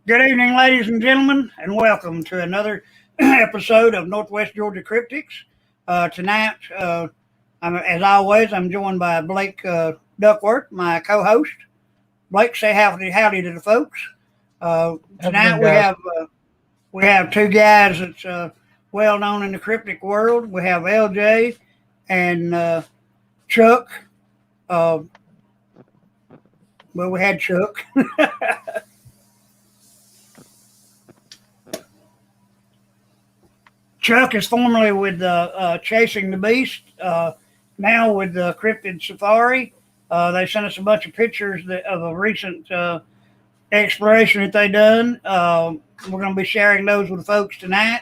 Good evening, ladies and gentlemen, and welcome to another episode of Northwest Georgia Cryptics. Tonight, as always, I'm joined by Blake Duckworth, my co-host. Blake, say howdy to the folks. Tonight Afternoon, guys. we have two guys that's well known in the cryptic world. We have LJ and Chuck. Uh, well, we had Chuck. Chuck is formerly with Chasing the Beast, now with the Cryptid Safari. They sent us a bunch of pictures of a recent exploration that they done. We're going to be sharing those with the folks tonight.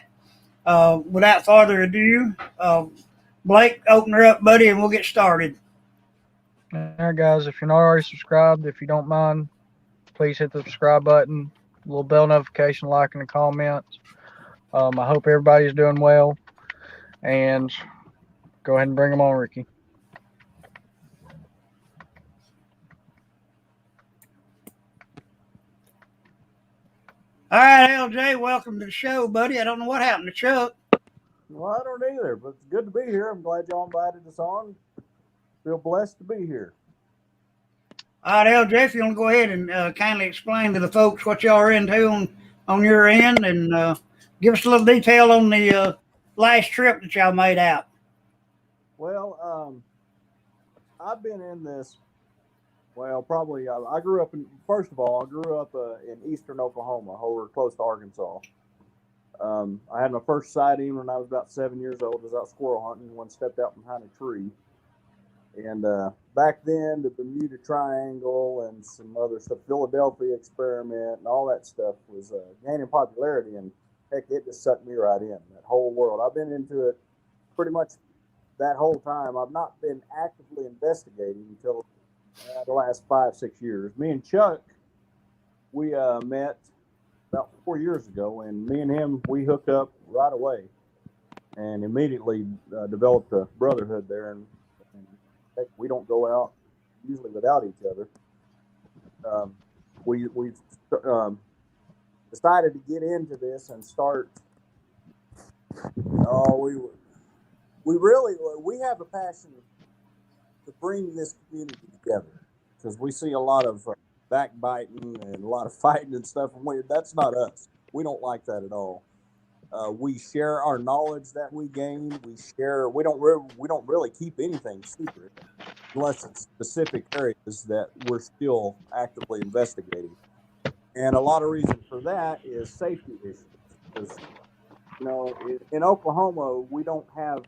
Without further ado, Blake, open her up, buddy, and we'll get started. All right, guys. If you're not already subscribed, if you don't mind, please hit the subscribe button, little bell notification, like, and the comments. I hope everybody's doing well. And go ahead and bring them on, Ricky. All right, LJ, welcome to the show, buddy. I don't know what happened to Chuck. Well, I don't either, but it's good to be here. I'm glad y'all invited us on. Feel blessed to be here. All right, LJ, if you want to go ahead and kindly explain to the folks what y'all are into on your end and give us a little detail on the last trip that y'all made out. Well, I've been in this. Well, probably I grew up in. First of all, I grew up in eastern Oklahoma, over close to Arkansas. I had my first sighting when I was about 7 years old. I was out squirrel hunting. One stepped out behind a tree, and back then the Bermuda Triangle and some other stuff, Philadelphia experiment, and all that stuff was gaining popularity. And heck, it just sucked me right in. That whole world. I've been into it pretty much that whole time. I've not been actively investigating until the last 5-6 years. Me and Chuck, we met about 4 years ago, and me and him, we hooked up right away and immediately developed a brotherhood there. And heck, we don't go out usually without each other. We decided to get into this and start. Oh, we have a passion to bring this community together, because we see a lot of backbiting and a lot of fighting and stuff, and that's not us. We don't like that at all. We share our knowledge that we gain. We don't really keep anything secret unless it's specific areas that we're still actively investigating. And a lot of reason for that is safety issues, because in Oklahoma we don't have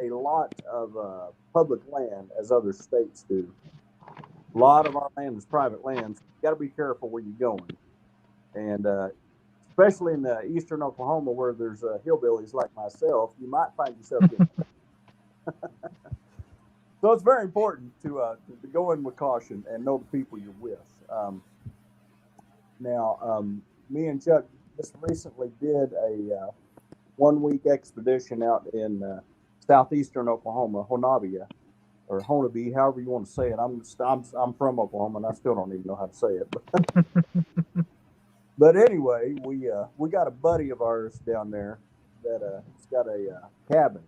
a lot of public land as other states do. A lot of our land is private land, so you got to be careful where you're going. And especially in the eastern Oklahoma, where there's hillbillies like myself, you might find yourself getting so it's very important to go in with caution and know the people you're with. Now, me and Chuck just recently did a 1 week expedition out in southeastern Oklahoma, Honabia, or Honabee, however you want to say it. I'm from Oklahoma, and I still don't even know how to say it. But anyway, we got a buddy of ours down there that has got a cabin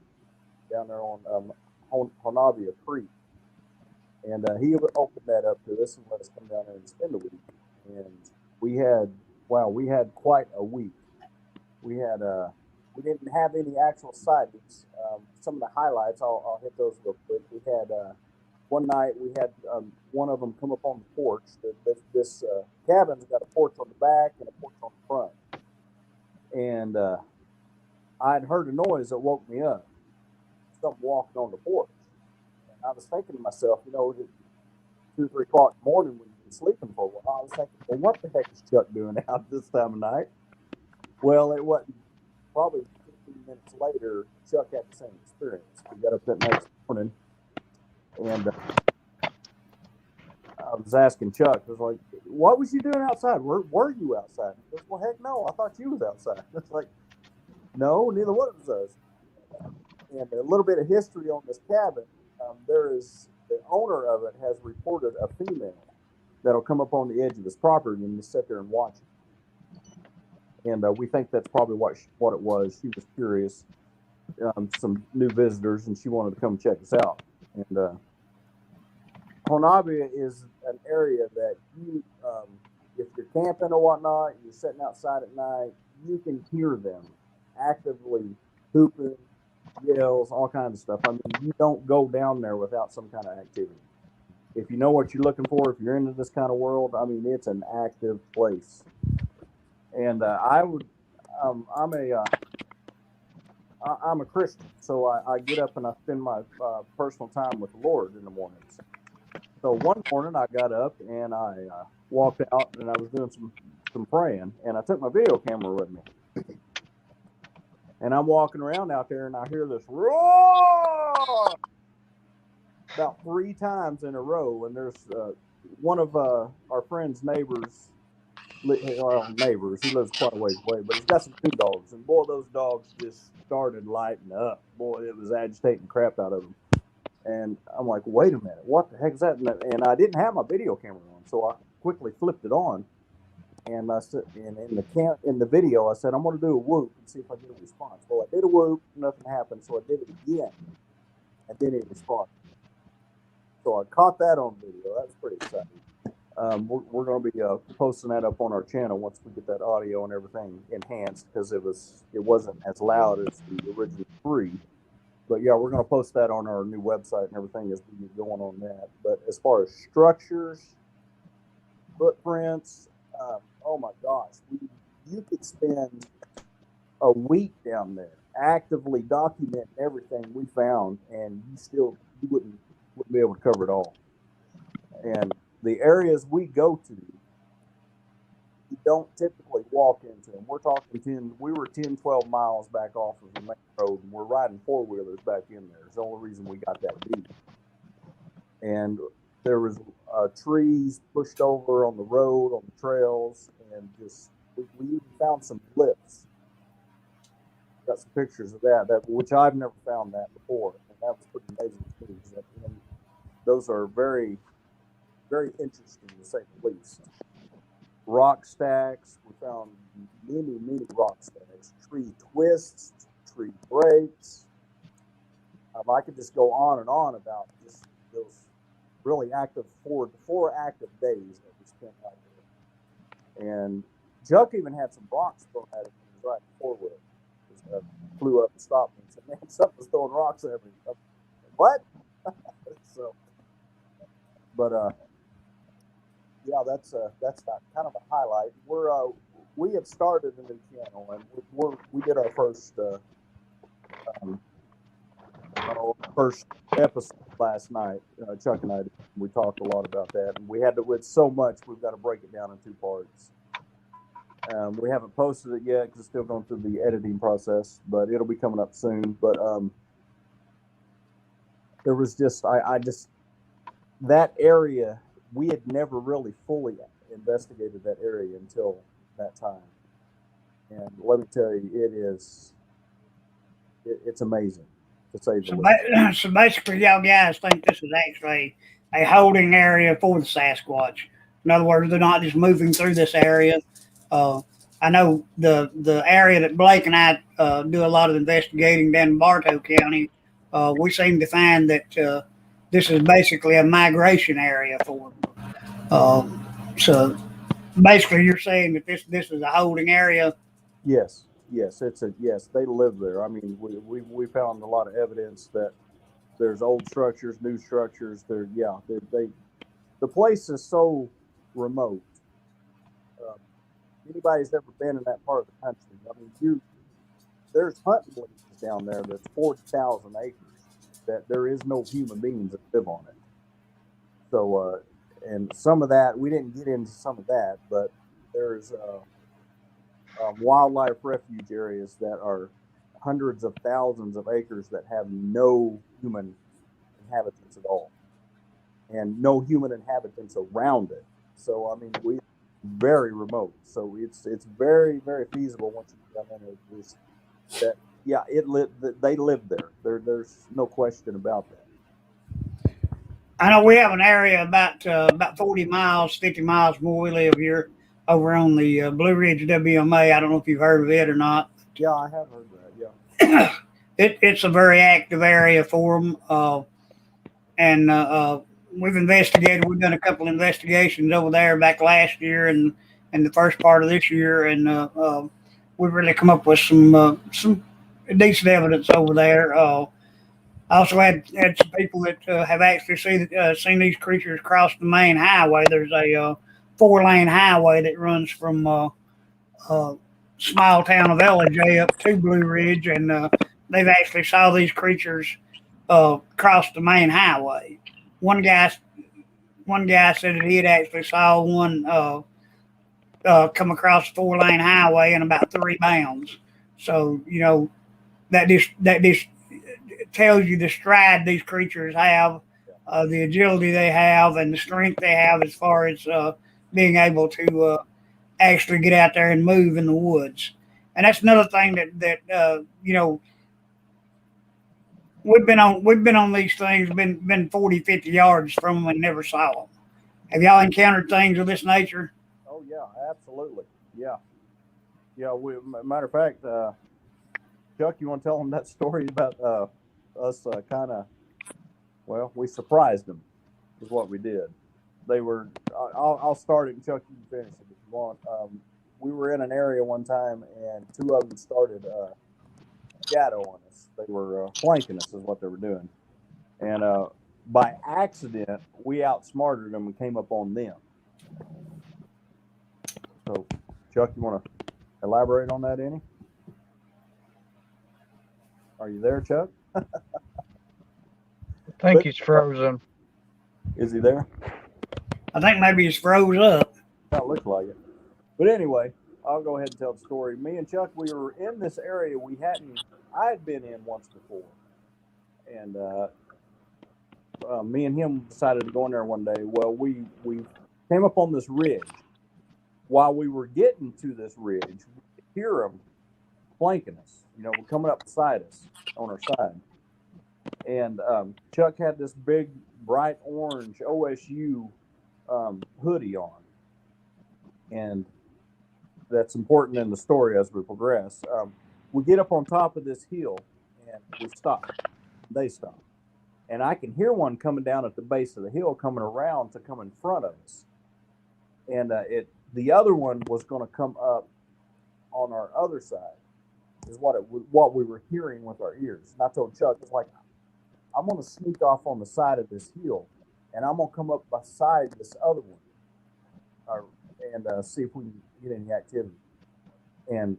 down there on Honabia Creek, and he opened that up to us and let us come down there and spend a week. And we had quite a week. We didn't have any actual sightings. Some of the highlights, I'll hit those real quick. We had one night we had one of them come up on the porch. This cabin's got a porch on the back and a porch on the front. And I'd heard a noise that woke me up. Something walking on the porch. And I was thinking to myself, 2 or 3 o'clock in the morning when you've been sleeping for a while, I was thinking, well, what the heck is Chuck doing out this time of night? Well, it wasn't. Probably 15 minutes later, Chuck had the same experience. We got up that next morning, and I was asking Chuck, I was like, what was you doing outside? Were you outside? He goes, well, heck no, I thought you was outside. It's like, no, neither one of us. And a little bit of history on this cabin. The owner of it has reported a female that'll come up on the edge of his property and just sit there and watch it. and we think that's probably what it was. She was curious, some new visitors, and she wanted to come check us out. And Honabia is an area that you, if you're camping or whatnot, you're sitting outside at night, you can hear them actively hooping, yells, all kinds of stuff. I mean, you don't go down there without some kind of activity. If you know what you're looking for, if you're into this kind of world, I mean, it's an active place. And I'm a Christian, so I get up and I spend my personal time with the Lord in the mornings. So one morning I got up and I walked out and I was doing some praying, and I took my video camera with me. And I'm walking around out there and I hear this roar about 3 times in a row. And there's one of our friend's neighbors, he lives quite a ways away, but he's got some 2 dogs. And boy, those dogs just started lighting up. Boy, it was agitating crap out of them. And I'm like, wait a minute, what the heck is that? And I didn't have my video camera on, so I quickly flipped it on. And I said, and in the video, I said, I'm going to do a whoop and see if I get a response. Well, I did a whoop, nothing happened, so I did it again, and then it responded. So I caught that on video. That was pretty exciting. We're going to be posting that up on our channel once we get that audio and everything enhanced, because it wasn't as loud as the original 3. But yeah, we're going to post that on our new website and everything as we get going on that. But as far as structures, footprints, oh my gosh, you could spend a week down there actively documenting everything we found, and you wouldn't be able to cover it all. And the areas we go to, you don't typically walk into them. We're talking we were 10, 12 miles back off of the main road, and we're riding 4-wheelers back in there. It's the only reason we got that deep. And there was trees pushed over on the road, on the trails, and just we even found some lifts. Got some pictures of that which I've never found that before, and that was pretty amazing too. And those are very, very interesting to say the least. Rock stacks, we found many, many rock stacks, tree twists, tree breaks. I could just go on and on about just those really active 4 active days that we spent out there. And Chuck even had some rocks thrown at him when he was riding 4-wheel. Just flew up and stopped me and said, "Man, something's throwing rocks at me." What? So, but yeah, that's kind of a highlight. We have started a new channel, and we did our first episode last night. Chuck and I did. We talked a lot about that, and we had to. With so much, we've got to break it down in 2 parts. We haven't posted it yet because it's still going through the editing process, but it'll be coming up soon. But there was just that area. We had never really fully investigated that area until that time. And let me tell you, it's amazing, to say the least. So basically, y'all guys think this is actually a holding area for the Sasquatch. In other words, they're not just moving through this area. I know the area that Blake and I do a lot of investigating down in Bartow County, we seem to find that this is basically a migration area for them. So basically, you're saying that this is a holding area. Yes, they live there. I mean, we found a lot of evidence that there's old structures, new structures. The place is so remote. Anybody's ever been in that part of the country, I mean, there's hunting leases down there that's 40,000 acres that there is no human beings that live on it. So, and some of that, we didn't get into some of that, but there's wildlife refuge areas that are hundreds of thousands of acres that have no human inhabitants at all, and no human inhabitants around it. So, I mean, we very remote. So it's very, very feasible once you come in they live there. There's no question about that. I know we have an area about 40 miles, 50 miles from where we live here, over on the Blue Ridge WMA. I don't know if you've heard of it or not. Yeah, I have heard that. Yeah. It's a very active area for them, and we've investigated. We've done a couple of investigations over there back last year and the first part of this year, and we've really come up with some decent evidence over there. I also had some people that have actually seen these creatures cross the main highway. There's a 4-lane highway that runs from small town of LJ up to Blue Ridge, and they've actually saw these creatures cross the main highway. One guy, one guy said that he had actually saw one come across the 4-lane highway in about 3 bounds. So that just tells you the stride these creatures have, the agility they have, and the strength they have as far as being able to actually get out there and move in the woods. And that's another thing that we've been on these things, been 40, 50 yards from them and never saw them. Have y'all encountered things of this nature? Oh yeah, absolutely. Yeah. Yeah. Matter of fact, Chuck, you want to tell them that story about us we surprised them is what we did. They were, I'll start it and Chuck, you can finish it if you want. We were in an area one time and 2 of them started shadow on us. They were flanking us is what they were doing. And by accident, we outsmarted them and came up on them. So, Chuck, you want to elaborate on that any? Are you there, Chuck? I think he's frozen. Is he there? I think maybe he's froze up. That looks like it. But anyway, I'll go ahead and tell the story. Me and Chuck, we were in this area I had been in once before. And me and him decided to go in there one day. Well, we came up on this ridge. While we were getting to this ridge, we could hear them flanking us. Coming up beside us on our side. And Chuck had this big, bright orange OSU hoodie on. And that's important in the story as we progress. We get up on top of this hill and we stop. They stop. And I can hear one coming down at the base of the hill, coming around to come in front of us. And the other one was going to come up on our other side, is what we were hearing with our ears. And I told Chuck, it's like, I'm going to sneak off on the side of this hill, and I'm going to come up beside this other one and see if we can get any activity. And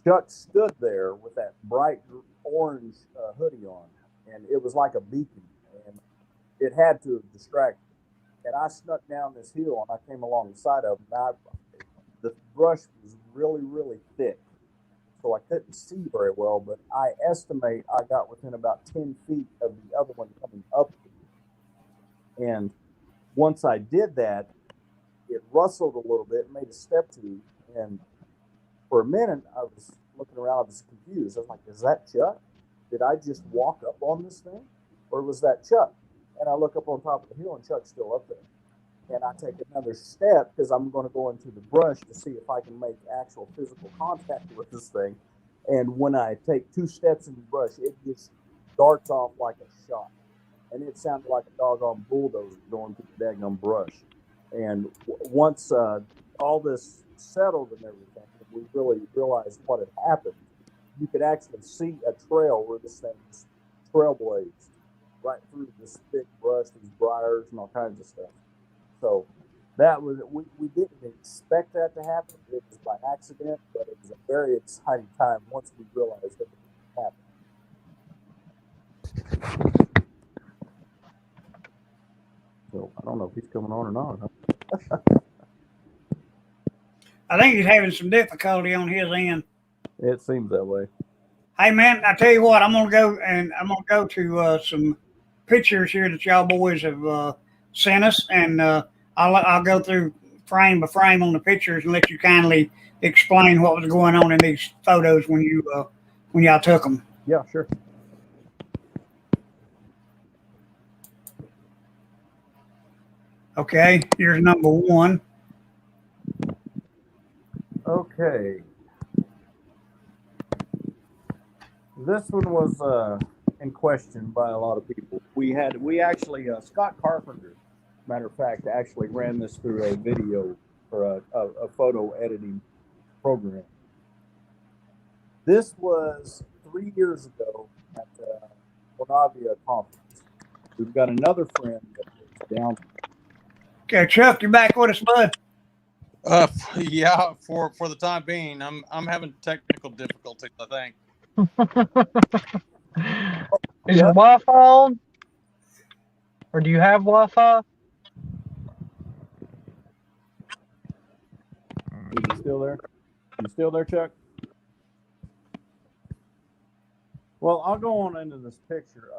Chuck stood there with that bright orange hoodie on, and it was like a beacon, and it had to have distracted. And I snuck down this hill, and I came along the side of it. The brush was really, really thick, so I couldn't see very well, but I estimate I got within about 10 feet of the other one coming up. And once I did that, it rustled a little bit, made a step to, and for a minute, I was looking around, I was confused. I was like, is that Chuck? Did I just walk up on this thing? Or was that Chuck? And I look up on top of the hill, and Chuck's still up there. And I take another step because I'm going to go into the brush to see if I can make actual physical contact with this thing. And when I take 2 steps in the brush, it just darts off like a shot. And it sounded like a doggone bulldozer going through the daggone brush. And once all this settled and everything, we really realized what had happened. You could actually see a trail where this thing was trailblazed right through this thick brush, these briars and all kinds of stuff. So that was, we didn't expect that to happen. It was by accident, but it was a very exciting time once we realized that it happened. So I don't know if he's coming on or not. I think he's having some difficulty on his end. It seems that way. Hey man, I tell you what, I'm gonna go to some pictures here that y'all boys have sent us, and I'll go through frame by frame on the pictures and let you kindly explain what was going on in these photos when y'all took them. Yeah, sure. Okay, here's number 1. Okay. This one was in question by a lot of people. We actually Scott Carpenter, matter of fact, actually ran this through a video or a photo editing program. This was 3 years ago at the Bonavia conference. We've got another friend that lives down. Okay, Chuck, you're back with us, bud. Yeah, for the time being, I'm having technical difficulties, I think. Is your Wi-Fi on? Or do you have Wi-Fi? Is he still there? You still there, Chuck? Well, I'll go on into this picture.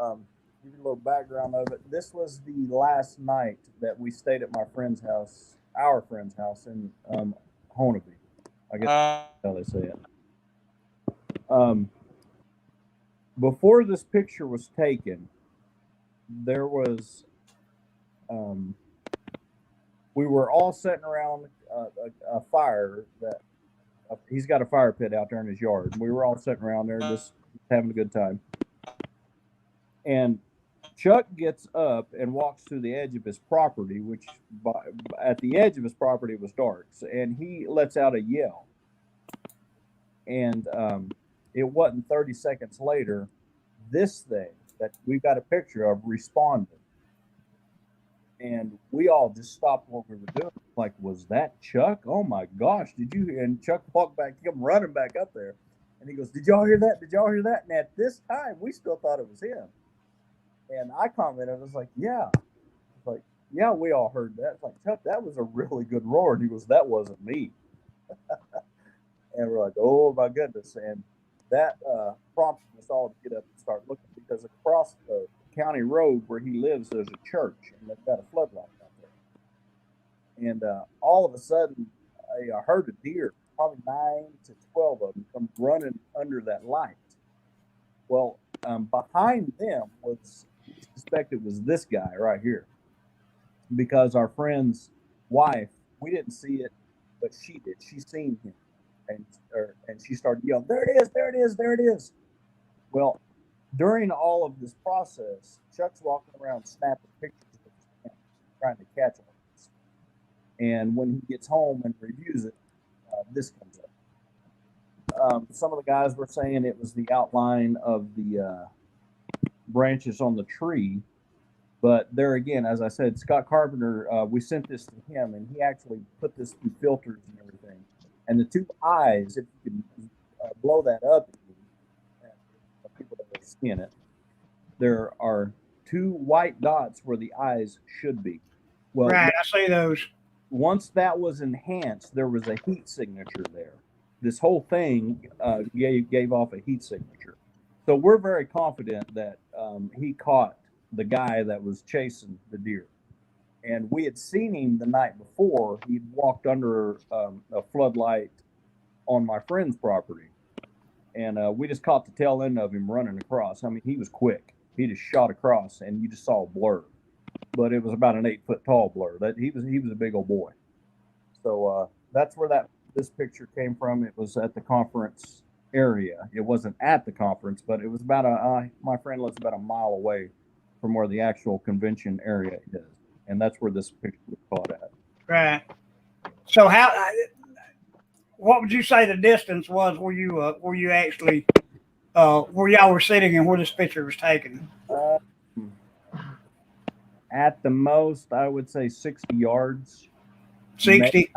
Give you a little background of it. This was the last night that we stayed at my friend's house, our friend's house in Honeby. I guess that's how they say it. Before this picture was taken, there was we were all sitting around a fire that he's got a fire pit out there in his yard. We were all sitting around there just having a good time. And Chuck gets up and walks to the edge of his property, which at the edge of his property was dark, and he lets out a yell. And it wasn't 30 seconds later, this thing that we've got a picture of responded. And we all just stopped what we were doing. Like, was that Chuck? Oh my gosh, did you? And Chuck walked back, came running back up there. And he goes, "Did y'all hear that? Did y'all hear that?" And at this time, we still thought it was him. And I commented, I was like, "Yeah." It's like, "Yeah, we all heard that." It's like, "Chuck, that was a really good roar." And he goes, "That wasn't me." And we're like, "Oh my goodness." And that prompted us all to get up and start looking, because across the county road where he lives, there's a church, and they've got a floodlight out there. And all of a sudden, I heard a deer, probably 9 to 12 of them, come running under that light. Well, behind them was, we suspect it was this guy right here, because our friend's wife, we didn't see it, but she did. She seen him, and she started yelling, "There it is! There it is! There it is!" Well, during all of this process, Chuck's walking around snapping pictures of his camera, trying to catch all this. And when he gets home and reviews it, this comes up. Some of the guys were saying it was the outline of the branches on the tree. But there again, as I said, Scott Carpenter, we sent this to him, and he actually put this through filters and everything. And the two eyes, if you can blow that up, people that have seen it, there are two white dots where the eyes should be. Well, right, I see those. Once that was enhanced, there was a heat signature there. This whole thing gave off a heat signature. So we're very confident that he caught the guy that was chasing the deer. And we had seen him the night before. He'd walked under a floodlight on my friend's property. And we just caught the tail end of him running across. I mean, he was quick. He just shot across, and you just saw a blur. But it was about an 8 foot tall blur. That he was a big old boy. So that's where this picture came from. It was at the conference area. It wasn't at the conference, but it was about my friend lives about a mile away from where the actual convention area is, and that's where this picture was caught at. Right. So what would you say the distance was where you actually where y'all were sitting and where this picture was taken? At the most, I would say 60 yards. 60.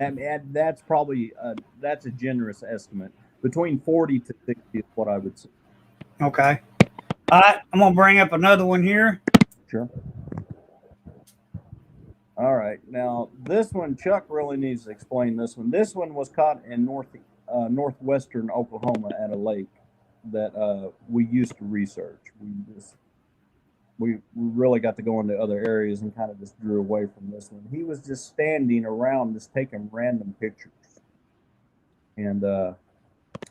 And that's probably that's a generous estimate. Between 40 to 60 is what I would say. Okay. All right, I'm gonna bring up another one here. Sure. All right. Now this one, Chuck really needs to explain this one. This one was caught in northwestern Oklahoma at a lake that we used to research. We really got to go into other areas and kind of just drew away from this one. He was just standing around, just taking random pictures. And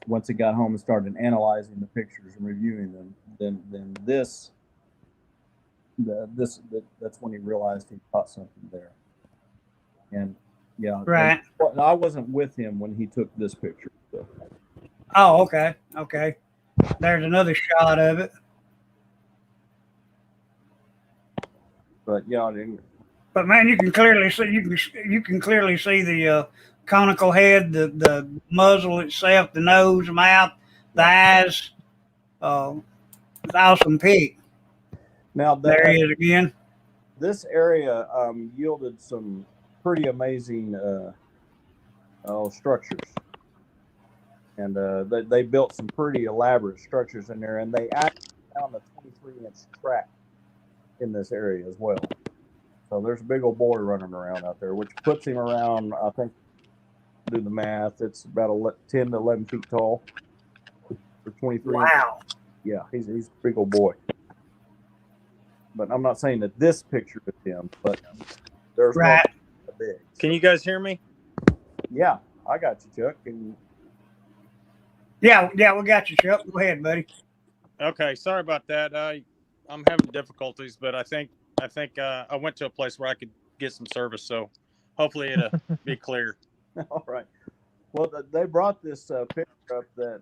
once he got home and started analyzing the pictures and reviewing them, then that's when he realized he caught something there. And Yeah. Right. And I wasn't with him when he took this picture. So. Oh, okay. Okay. There's another shot of it. But yeah, I didn't. But man, you can clearly see you can clearly see the conical head, the muzzle itself, the nose, mouth, the eyes. It's awesome pic. Now There he is again. this area yielded some pretty amazing structures, and they built some pretty elaborate structures in there, and they actually found a 23-inch track in this area as well. So there's a big old boy running around out there, which puts him around, I think, do the math, it's about 10 to 11 feet tall for 23. Wow. Yeah, he's a big old boy. But I'm not saying that this picture is him, but there's Right. one big. Can you guys hear me? Yeah, I got you, Chuck. Yeah, we got you, Chuck. Go ahead, buddy. Okay, sorry about that. I'm having difficulties, but I think I went to a place where I could get some service, so hopefully it'll be clear. All right. Well, they brought this picture up that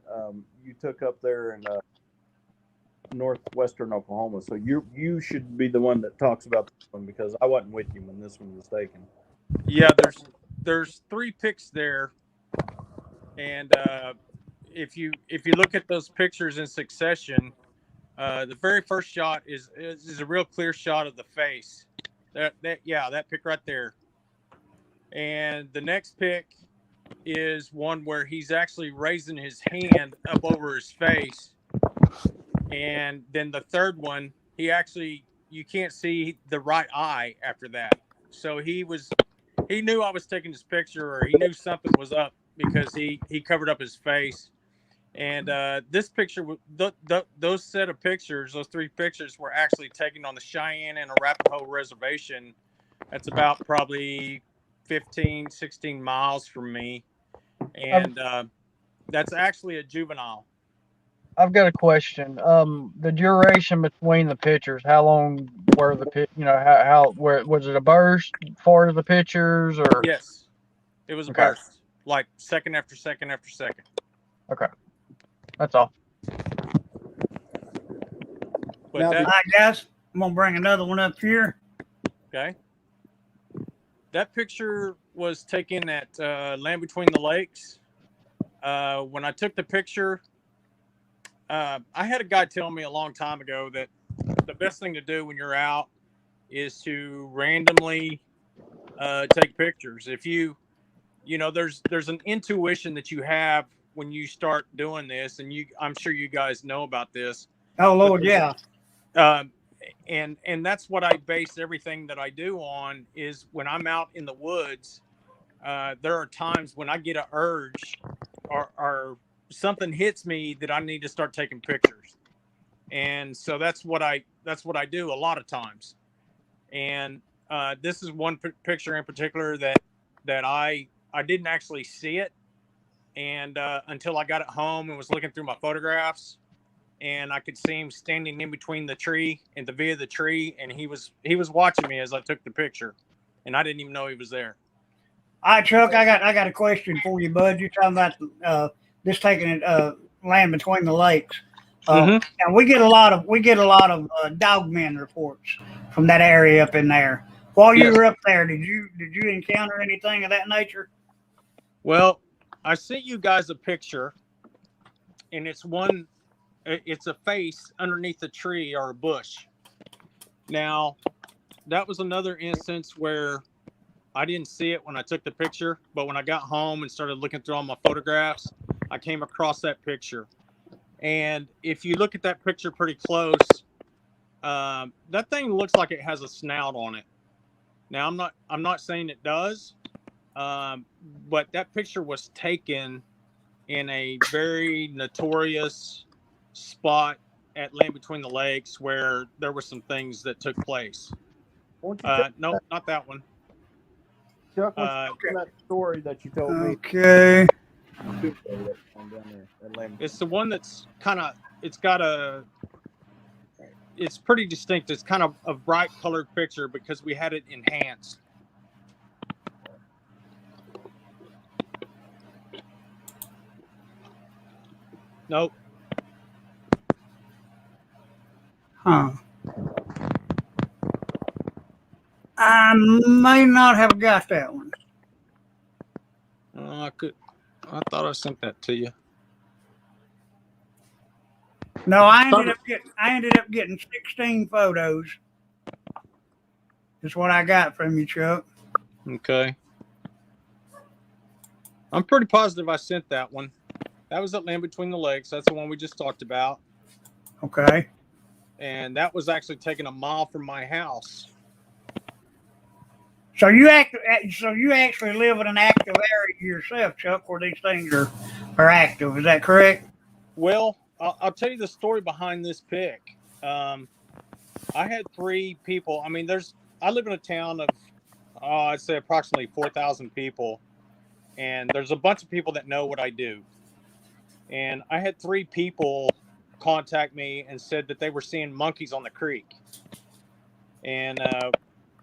you took up there in northwestern Oklahoma. So you should be the one that talks about this one because I wasn't with you when this one was taken. Yeah, there's 3 pics there, and if you look at those pictures in succession, the very first shot is a real clear shot of the face. That pic right there. And the next pic is one where he's actually raising his hand up over his face. And then the third one, you can't see the right eye after that. So he knew I was taking this picture, or he knew something was up because he covered up his face. And this picture, those set of pictures, those 3 pictures were actually taken on the Cheyenne and Arapaho Reservation. That's about probably 15, 16 miles from me. And that's actually a juvenile. I've got a question. The duration between the pictures, how long were where was it a burst for the pictures or? Yes, it was a Okay. burst, like second after second after second. Okay. That's all. But Now, All right, guys. I'm gonna bring another one up here. okay. That picture was taken at Land Between the Lakes. When I took the picture, I had a guy tell me a long time ago that the best thing to do when you're out is to randomly take pictures. If there's an intuition that you have when you start doing this, and I'm sure you guys know about this. Oh Lord, yeah. And that's what I base everything that I do on is when I'm out in the woods, there are times when I get an urge or something hits me that I need to start taking pictures. And so that's what I do a lot of times. And this is one picture in particular that I didn't actually see it. And until I got it home and was looking through my photographs, and I could see him standing in between the tree and the V of the tree, and he was watching me as I took the picture, and I didn't even know he was there. All right, Chuck, I got a question for you, bud. You're talking about this taking it Land Between the Lakes. And we get a lot of dogmen reports from that area up in there. While you were up there, did you encounter anything of that nature? Well, I sent you guys a picture, and it's a face underneath a tree or a bush. Now, that was another instance where I didn't see it when I took the picture, but when I got home and started looking through all my photographs, I came across that picture. And if you look at that picture pretty close, that thing looks like it has a snout on it. Now, I'm not saying it does, but that picture was taken in a very notorious spot at Land Between the Lakes where there were some things that took place. No, not that one. Chuck, that story that you told me. Okay. It's the one that's it's pretty distinct. It's kind of a bright colored picture because we had it enhanced. Nope. Huh. I may not have got that one. I thought I sent that to you. No, I ended up getting 16 photos. Is what I got from you, Chuck. Okay. I'm pretty positive I sent that one. That was at Land Between the Lakes. That's the one we just talked about. Okay. And that was actually taken a mile from my house. So you actually live in an active area yourself, Chuck, where these things are active. Is that correct? Well, I'll tell you the story behind this pick. I had 3 people. I mean, I live in a town of, I'd say approximately 4,000 people. And there's a bunch of people that know what I do. And I had 3 people contact me and said that they were seeing monkeys on the creek. And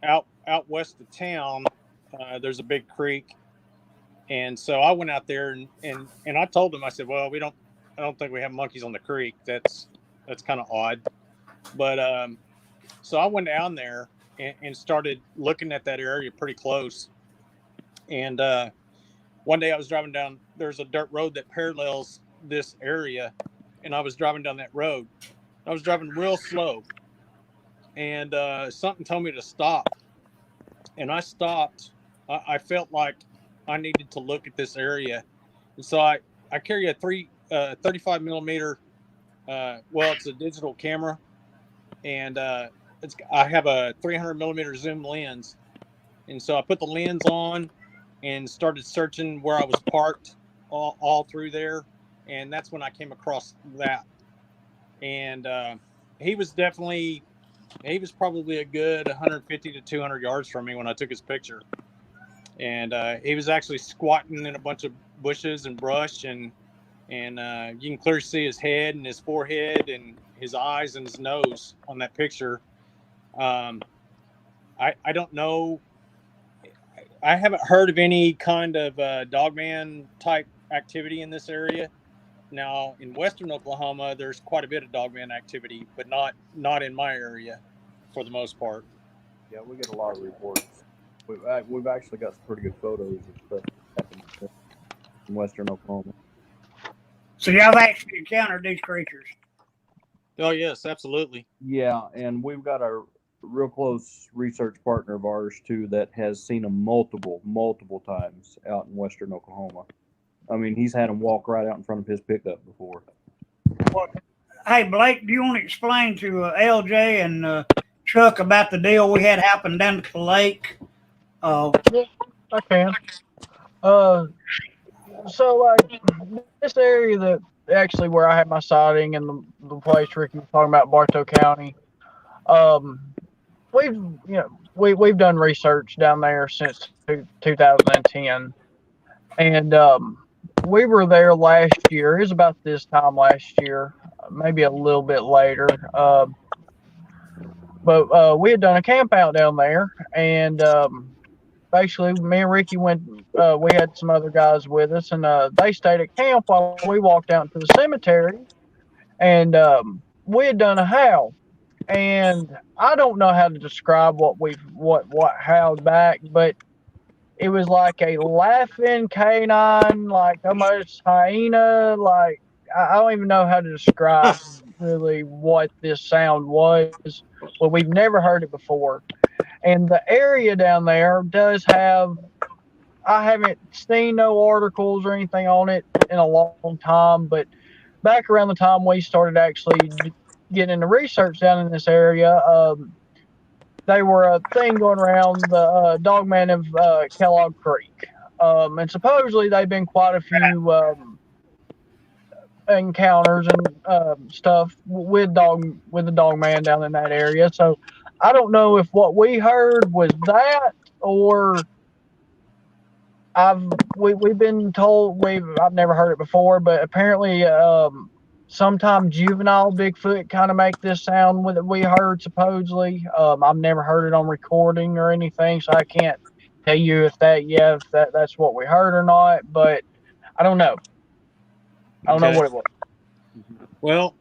out west of town, there's a big creek. And so I went out there and I told them, I said, well, I don't think we have monkeys on the creek. That's kind of odd. But so I went down there and started looking at that area pretty close. And one day I was driving down, there's a dirt road that parallels this area. And I was driving down that road. I was driving real slow. And something told me to stop. And I stopped. I felt like I needed to look at this area. And so I carry a 35 millimeter, it's a digital camera. And I have a 300 millimeter zoom lens. And so I put the lens on and started searching where I was parked all through there. And that's when I came across that. And he was probably a good 150 to 200 yards from me when I took his picture. And he was actually squatting in a bunch of bushes and brush, and you can clearly see his head and his forehead and his eyes and his nose on that picture. I don't know. I haven't heard of any kind of dogman type activity in this area. Now, in western Oklahoma, there's quite a bit of dogman activity, but not in my area for the most part. Yeah, we get a lot of reports. We've actually got some pretty good photos of stuff happening in western Oklahoma. So y'all have actually encountered these creatures? Oh, yes, absolutely. Yeah, and we've got a real close research partner of ours, too, that has seen them multiple times out in western Oklahoma. I mean, he's had them walk right out in front of his pickup before. Well, hey, Blake, do you want to explain to LJ and Chuck about the deal we had happen down at the lake? Yeah, I can. So like this area that actually where I had my sighting and the place Ricky was talking about, Bartow County. We've done research down there since 2010, and we were there last year. It was about this time last year, maybe a little bit later. But we had done a camp out down there, and basically, me and Ricky went. We had some other guys with us, and they stayed at camp while we walked out to the cemetery. And we had done a howl, and I don't know how to describe what howled back, but it was like a laughing canine, like almost hyena. Like I don't even know how to describe really what this sound was. Well, we've never heard it before. And the area down there does have, I haven't seen no articles or anything on it in a long time, but back around the time we started actually getting into research down in this area, they were a thing going around the Dogman of Kellogg Creek. And supposedly they've been quite a few encounters and stuff with the Dogman down in that area. So I don't know if what we heard was that, or we've been told I've never heard it before, but apparently sometime juvenile Bigfoot kind of make this sound with it we heard supposedly. I've never heard it on recording or anything, so I can't tell you if that's what we heard or not, but I don't know. I don't know what it was. Well,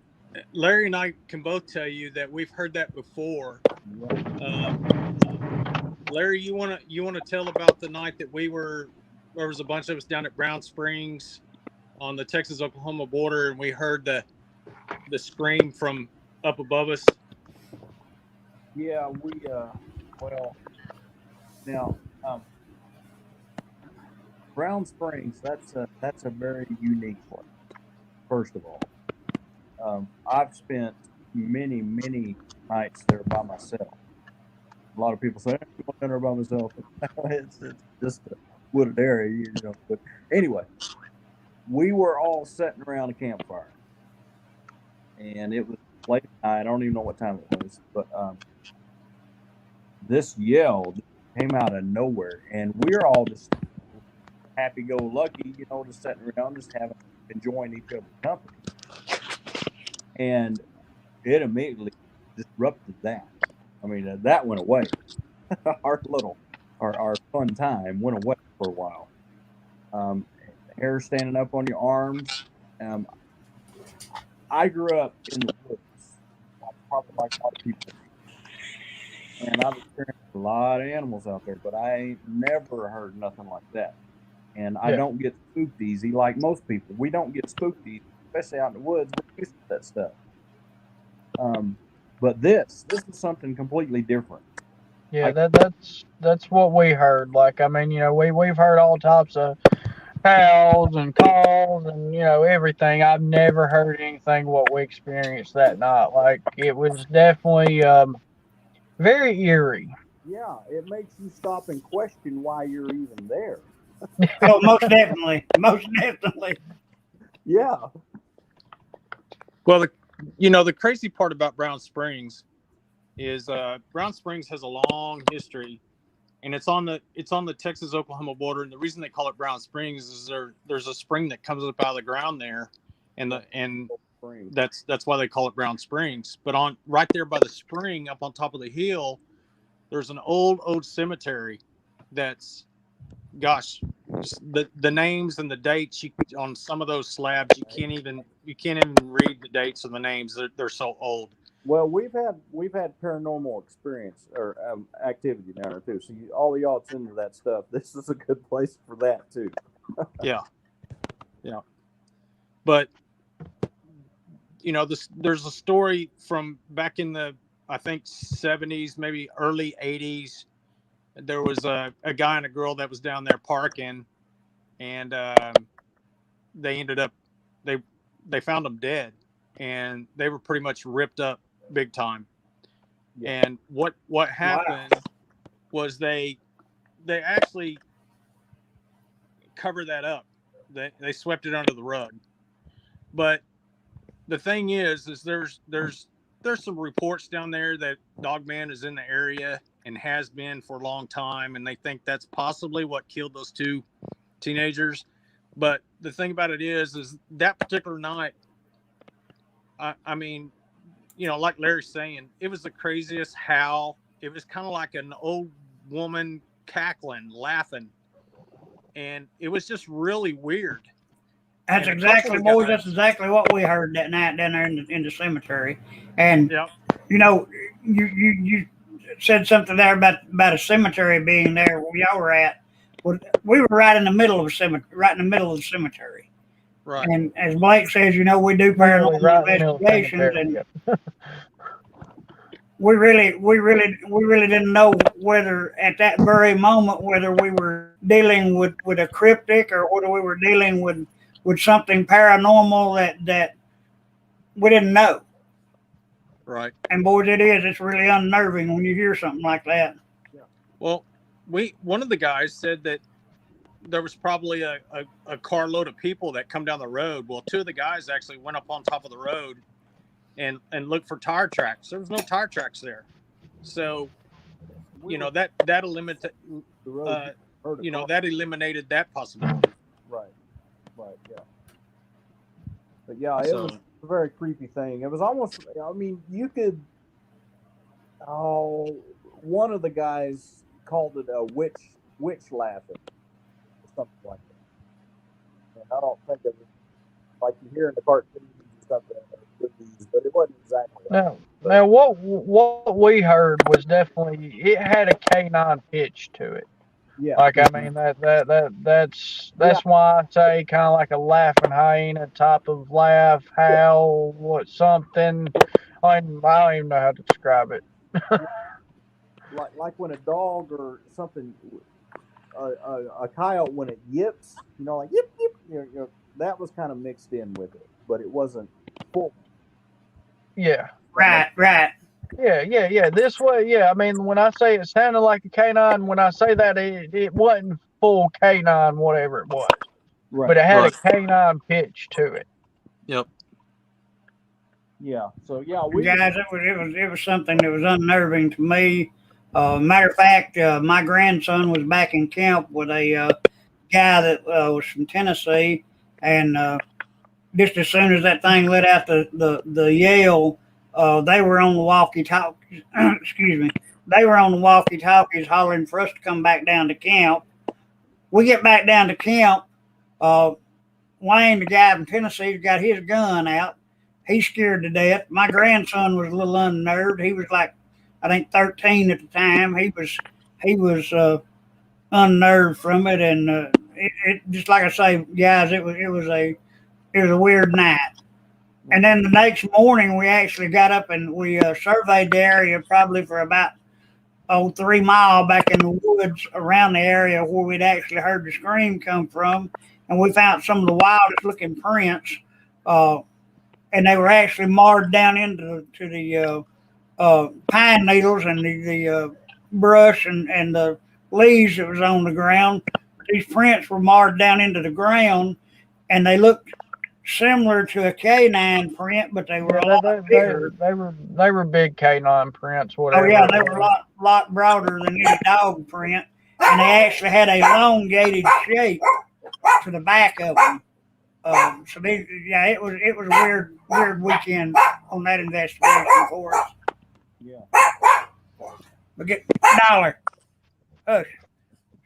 Larry and I can both tell you that we've heard that before. Larry, you wanna tell about the night that there was a bunch of us down at Brown Springs on the Texas-Oklahoma border, and we heard the scream from up above us. Yeah, well, now, Brown Springs, that's a very unique place, first of all. I've spent many, many nights there by myself. A lot of people say, I'm going there by myself. it's just a wooded area, But anyway, we were all sitting around a campfire. And it was late at night. I don't even know what time it was. But this yell came out of nowhere. And we're all just happy-go-lucky, just sitting around, just enjoying each other's company. And it immediately disrupted that. I mean, that went away. our fun time went away for a while. Hair standing up on your arms. I grew up in the woods, probably like a lot of people, and I've experienced a lot of animals out there, but I ain't never heard nothing like that. And I don't get spooked easy like most people. We don't get spooked easy, especially out in the woods. We're used to that stuff. But this is something completely different. Yeah, that's what we heard. Like, I mean, we've heard all types of howls and calls and everything. I've never heard anything what we experienced that night. Like, it was definitely very eerie. Yeah, it makes you stop and question why you're even there. Oh, most definitely, most definitely. Yeah. Well, the crazy part about Brown Springs is Brown Springs has a long history, and it's on the Texas-Oklahoma border. And the reason they call it Brown Springs is there's a spring that comes up out of the ground there, and that's why they call it Brown Springs. But right there by the spring, up on top of the hill, there's an old cemetery that's, gosh, the names and the dates on some of those slabs you can't even read the dates of the names. They're so old. Well, we've had paranormal experience or activity down there too. So all of y'all that's into that stuff, this is a good place for that too. Yeah. But there's a story from back in the, I think, 70s, maybe early 80s. There was a guy and a girl that was down there parking, and they ended up they found them dead, and they were pretty much ripped up big time. Yeah. And what happened was they actually covered that up. They swept it under the rug. But the thing is there's some reports down there that Dogman is in the area and has been for a long time, and they think that's possibly what killed those two teenagers. But the thing about it is that particular night, I mean, like Larry's saying, it was the craziest howl. It was kind of like an old woman cackling, laughing, and it was just really weird. That's exactly, boys. That's exactly what we heard that night down there in the cemetery. And you said something there about a cemetery being there where y'all were at. Well, we were right in the middle of the cemetery. Right. And as Blake says, we do paranormal investigations, and we really didn't know whether at that very moment whether we were dealing with a cryptic or whether we were dealing with something paranormal that we didn't know. Right. And boys, it's really unnerving when you hear something like that. Yeah. Well, one of the guys said that there was probably a carload of people that come down the road. Well, two of the guys actually went up on top of the road and looked for tire tracks. There was no tire tracks there. So, that eliminated that eliminated that possibility. Right. Yeah. But yeah, it was a very creepy thing. It was almost, you could, one of the guys called it a witch laughing, or something like that. And I don't think of it like you hear in the cartoons or something. but it wasn't exactly like Now, now what we heard was definitely it had a canine pitch to it. yeah. Like I mean that's Yeah. why I say kind of like a laughing hyena type of laugh, howl, what something. I don't even know how to describe it. Like when a dog or something, a coyote when it yips, like yip yip, that was kind of mixed in with it, but it wasn't full. Yeah. Right. Yeah. This way, yeah. I mean, when I say it sounded like a canine, when I say that it wasn't full canine, whatever it was, Right. but it had Right. a canine pitch to it. Yep. Yeah. So yeah, Guys, it was something that was unnerving to me. Matter of fact, my grandson was back in camp with a guy that was from Tennessee, and just as soon as that thing let out the yell, they were on the walkie talkies. Excuse me. They were on the walkie talkies hollering for us to come back down to camp. We get back down to camp. Wayne, the guy from Tennessee, got his gun out. He's scared to death. My grandson was a little unnerved. He was like, I think 13 at the time. He was unnerved from it, and it just like I say, guys, it was a weird night. And then the next morning, we actually got up and we surveyed the area probably for about 3 miles back in the woods around the area where we'd actually heard the scream come from, and we found some of the wildest looking prints, and they were actually marred down into the pine needles and the brush and the leaves that was on the ground. These prints were marred down into the ground, and they looked similar to a canine print, but they were a lot bigger. They were big canine prints, whatever. Oh yeah, they were a lot broader than any dog print, and they actually had a elongated shape to the back of them. So it was a weird weekend on that investigation for us. Yeah. But Dollar, hush.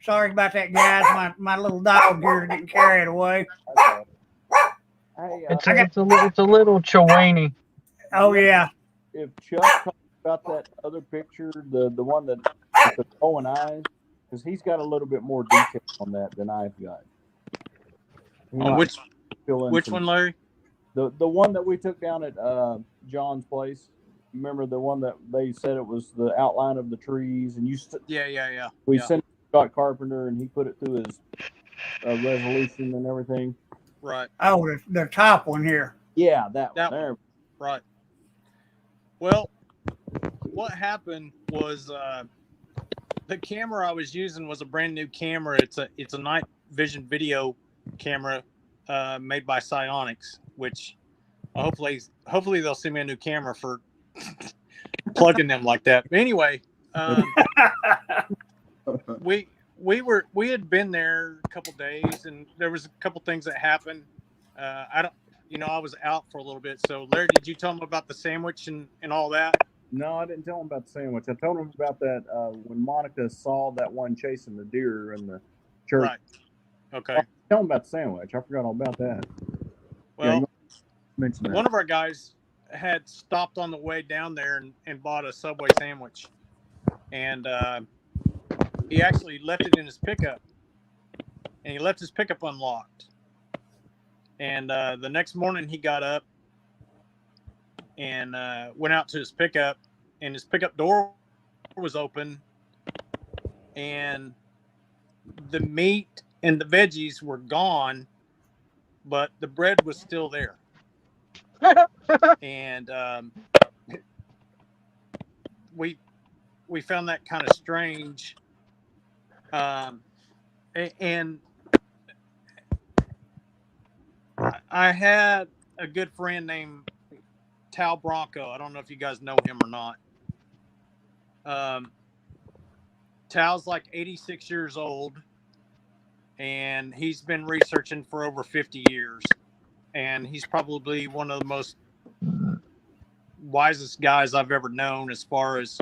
Sorry about that, guys. My little dog here is getting carried away. Okay. Hey, It's a little Chiweenie. Oh yeah. if Chuck talks about that other picture, the one that with the glowing eyes, because he's got a little bit more detail on that than I've got. On which some, one, Larry? The one that we took down at John's place. Remember the one that they said it was the outline of the trees, and Yeah. We sent Scott Carpenter, and he put it through his resolution and everything. Right. Oh, the top one here. Yeah, that one. One. Right. Well, what happened was the camera I was using was a brand new camera. It's a night vision video camera made by Psionics, which hopefully they'll send me a new camera for plugging them like that. But anyway, we had been there a couple days, and there was a couple things that happened. I was out for a little bit. So Larry, did you tell them about the sandwich and all that? No, I didn't tell him about the sandwich. I told him about that when Monica saw that one chasing the deer in the church. Right. Okay. Tell him about the sandwich. I forgot all about that. Well, mention that. One of our guys had stopped on the way down there and bought a Subway sandwich. And he actually left it in his pickup. And he left his pickup unlocked. And the next morning he got up and went out to his pickup, and his pickup door was open, and the meat and the veggies were gone, but the bread was still there. And we found that kind of strange. And I had a good friend named Tal Bronco. I don't know if you guys know him or not. Tal's like 86 years old, and he's been researching for over 50 years. And he's probably one of the most wisest guys I've ever known as far as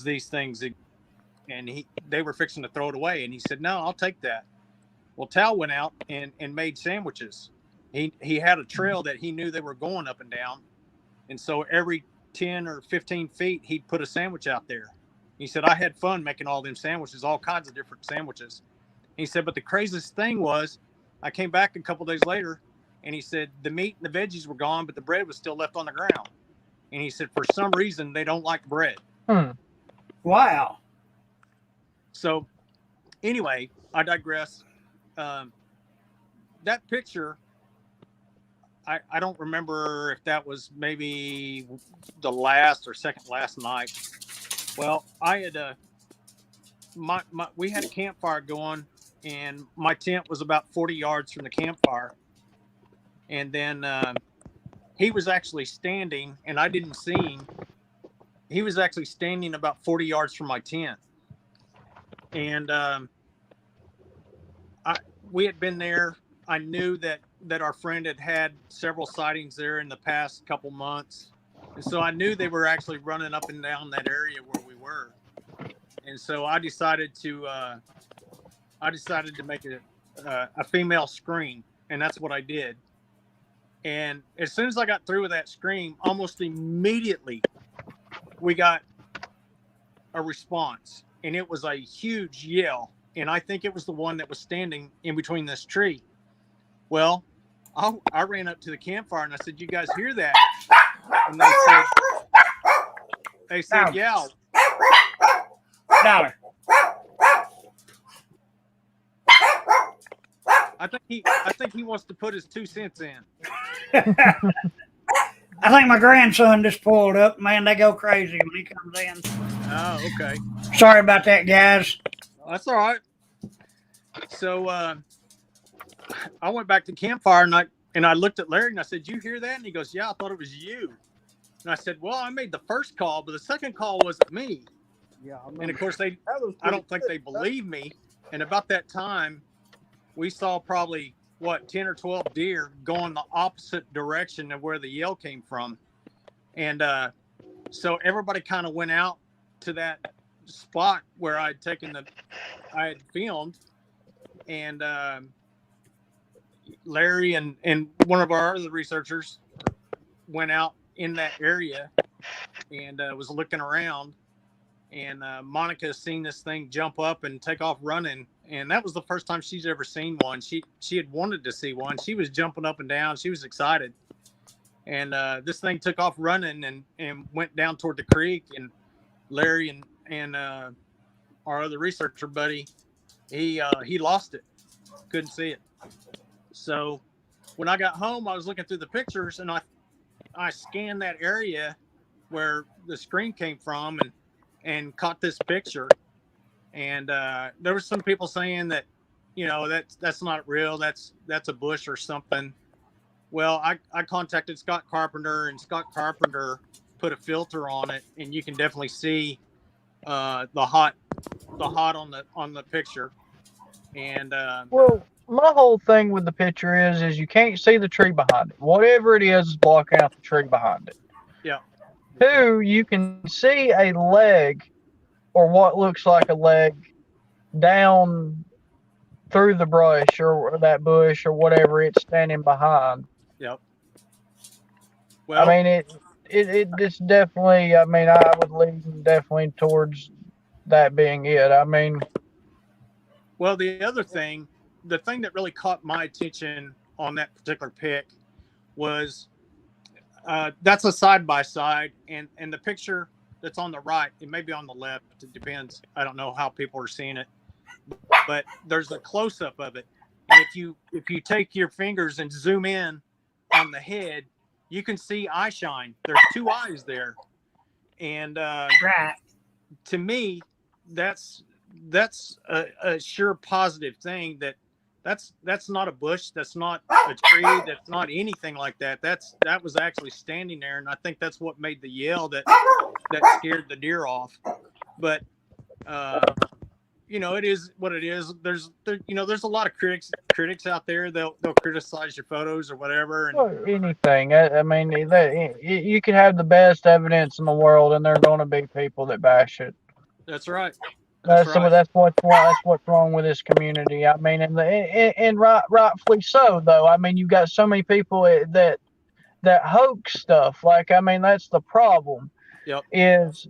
these things. And they were fixing to throw it away, and he said, "No, I'll take that." Well, Tal went out and made sandwiches, he had a trail that he knew they were going up and down, and so every 10 or 15 feet he'd put a sandwich out there. He said, I had fun making all them sandwiches, all kinds of different sandwiches. He said, but the craziest thing was I came back a couple days later, and he said the meat and the veggies were gone, but the bread was still left on the ground. And he said for some reason they don't like bread. Wow. So anyway, I digress. That picture, I don't remember if that was maybe the last or second last night. Well, I had we had a campfire going, and my tent was about 40 yards from the campfire. And then he was actually standing, and I didn't see him. He was actually standing about 40 yards from my tent. And we had been there. I knew that our friend had several sightings there in the past couple months. And so I knew they were actually running up and down that area where we were. And so I decided to make a female scream, and that's what I did. And as soon as I got through with that scream, almost immediately we got a response, and it was a huge yell. And I think it was the one that was standing in between this tree. Well, I ran up to the campfire and I said, "You guys hear that?" And they said, "Yeah." Dollar. I think he wants to put his 2 cents in. I think my grandson just pulled up. Man, they go crazy when he comes in. Oh, okay. Sorry about that, guys. That's all right. So I went back to campfire and I looked at Larry and I said, "You hear that?" And he goes, "Yeah, I thought it was you." And I said, "Well, I made the first call, but the second call wasn't me." Yeah, And of course I don't think they believe me. And about that time, we saw probably 10 or 12 deer going the opposite direction of where the yell came from. And so everybody kind of went out to that spot where I had filmed, and Larry and one of our other researchers went out in that area and was looking around. And Monica seen this thing jump up and take off running, and that was the first time she's ever seen one. She had wanted to see one. She was jumping up and down. She was excited, and this thing took off running and went down toward the creek. And Larry and our other researcher buddy, he lost it, couldn't see it. So when I got home, I was looking through the pictures, and I scanned that area where the screen came from, and caught this picture. And there were some people saying that, that's not real. That's a bush or something. Well, I contacted Scott Carpenter, and Scott Carpenter put a filter on it, and you can definitely see the hot on the picture. And well, my whole thing with the picture is you can't see the tree behind it. Whatever it is blocking out the tree behind it. Yeah. 2, you can see a leg, or what looks like a leg, down through the brush or that bush or whatever it's standing behind. Yep. Well, I mean, it just definitely. I mean, I would lean definitely towards that being it. I mean, well, the thing that really caught my attention on that particular pic was. That's a side-by-side, and the picture that's on the right, it may be on the left, it depends. I don't know how people are seeing it, but there's a close-up of it. And if you take your fingers and zoom in on the head, you can see eye shine. There's 2 eyes there. And Right. to me, that's a sure positive thing that's not a bush. That's not a tree. That's not anything like that. That was actually standing there. And I think that's what made the yell that scared the deer off. But, it is what it is. There's a lot of critics out there. They'll criticize your photos or whatever. And anything. I mean, you can have the best evidence in the world, and there are going to be people that bash it. That's right. That's right. that's what's wrong with this community. I mean, and rightfully so, though. I mean, you've got so many people that hoax stuff. Like, I mean, that's the problem. Yep. Is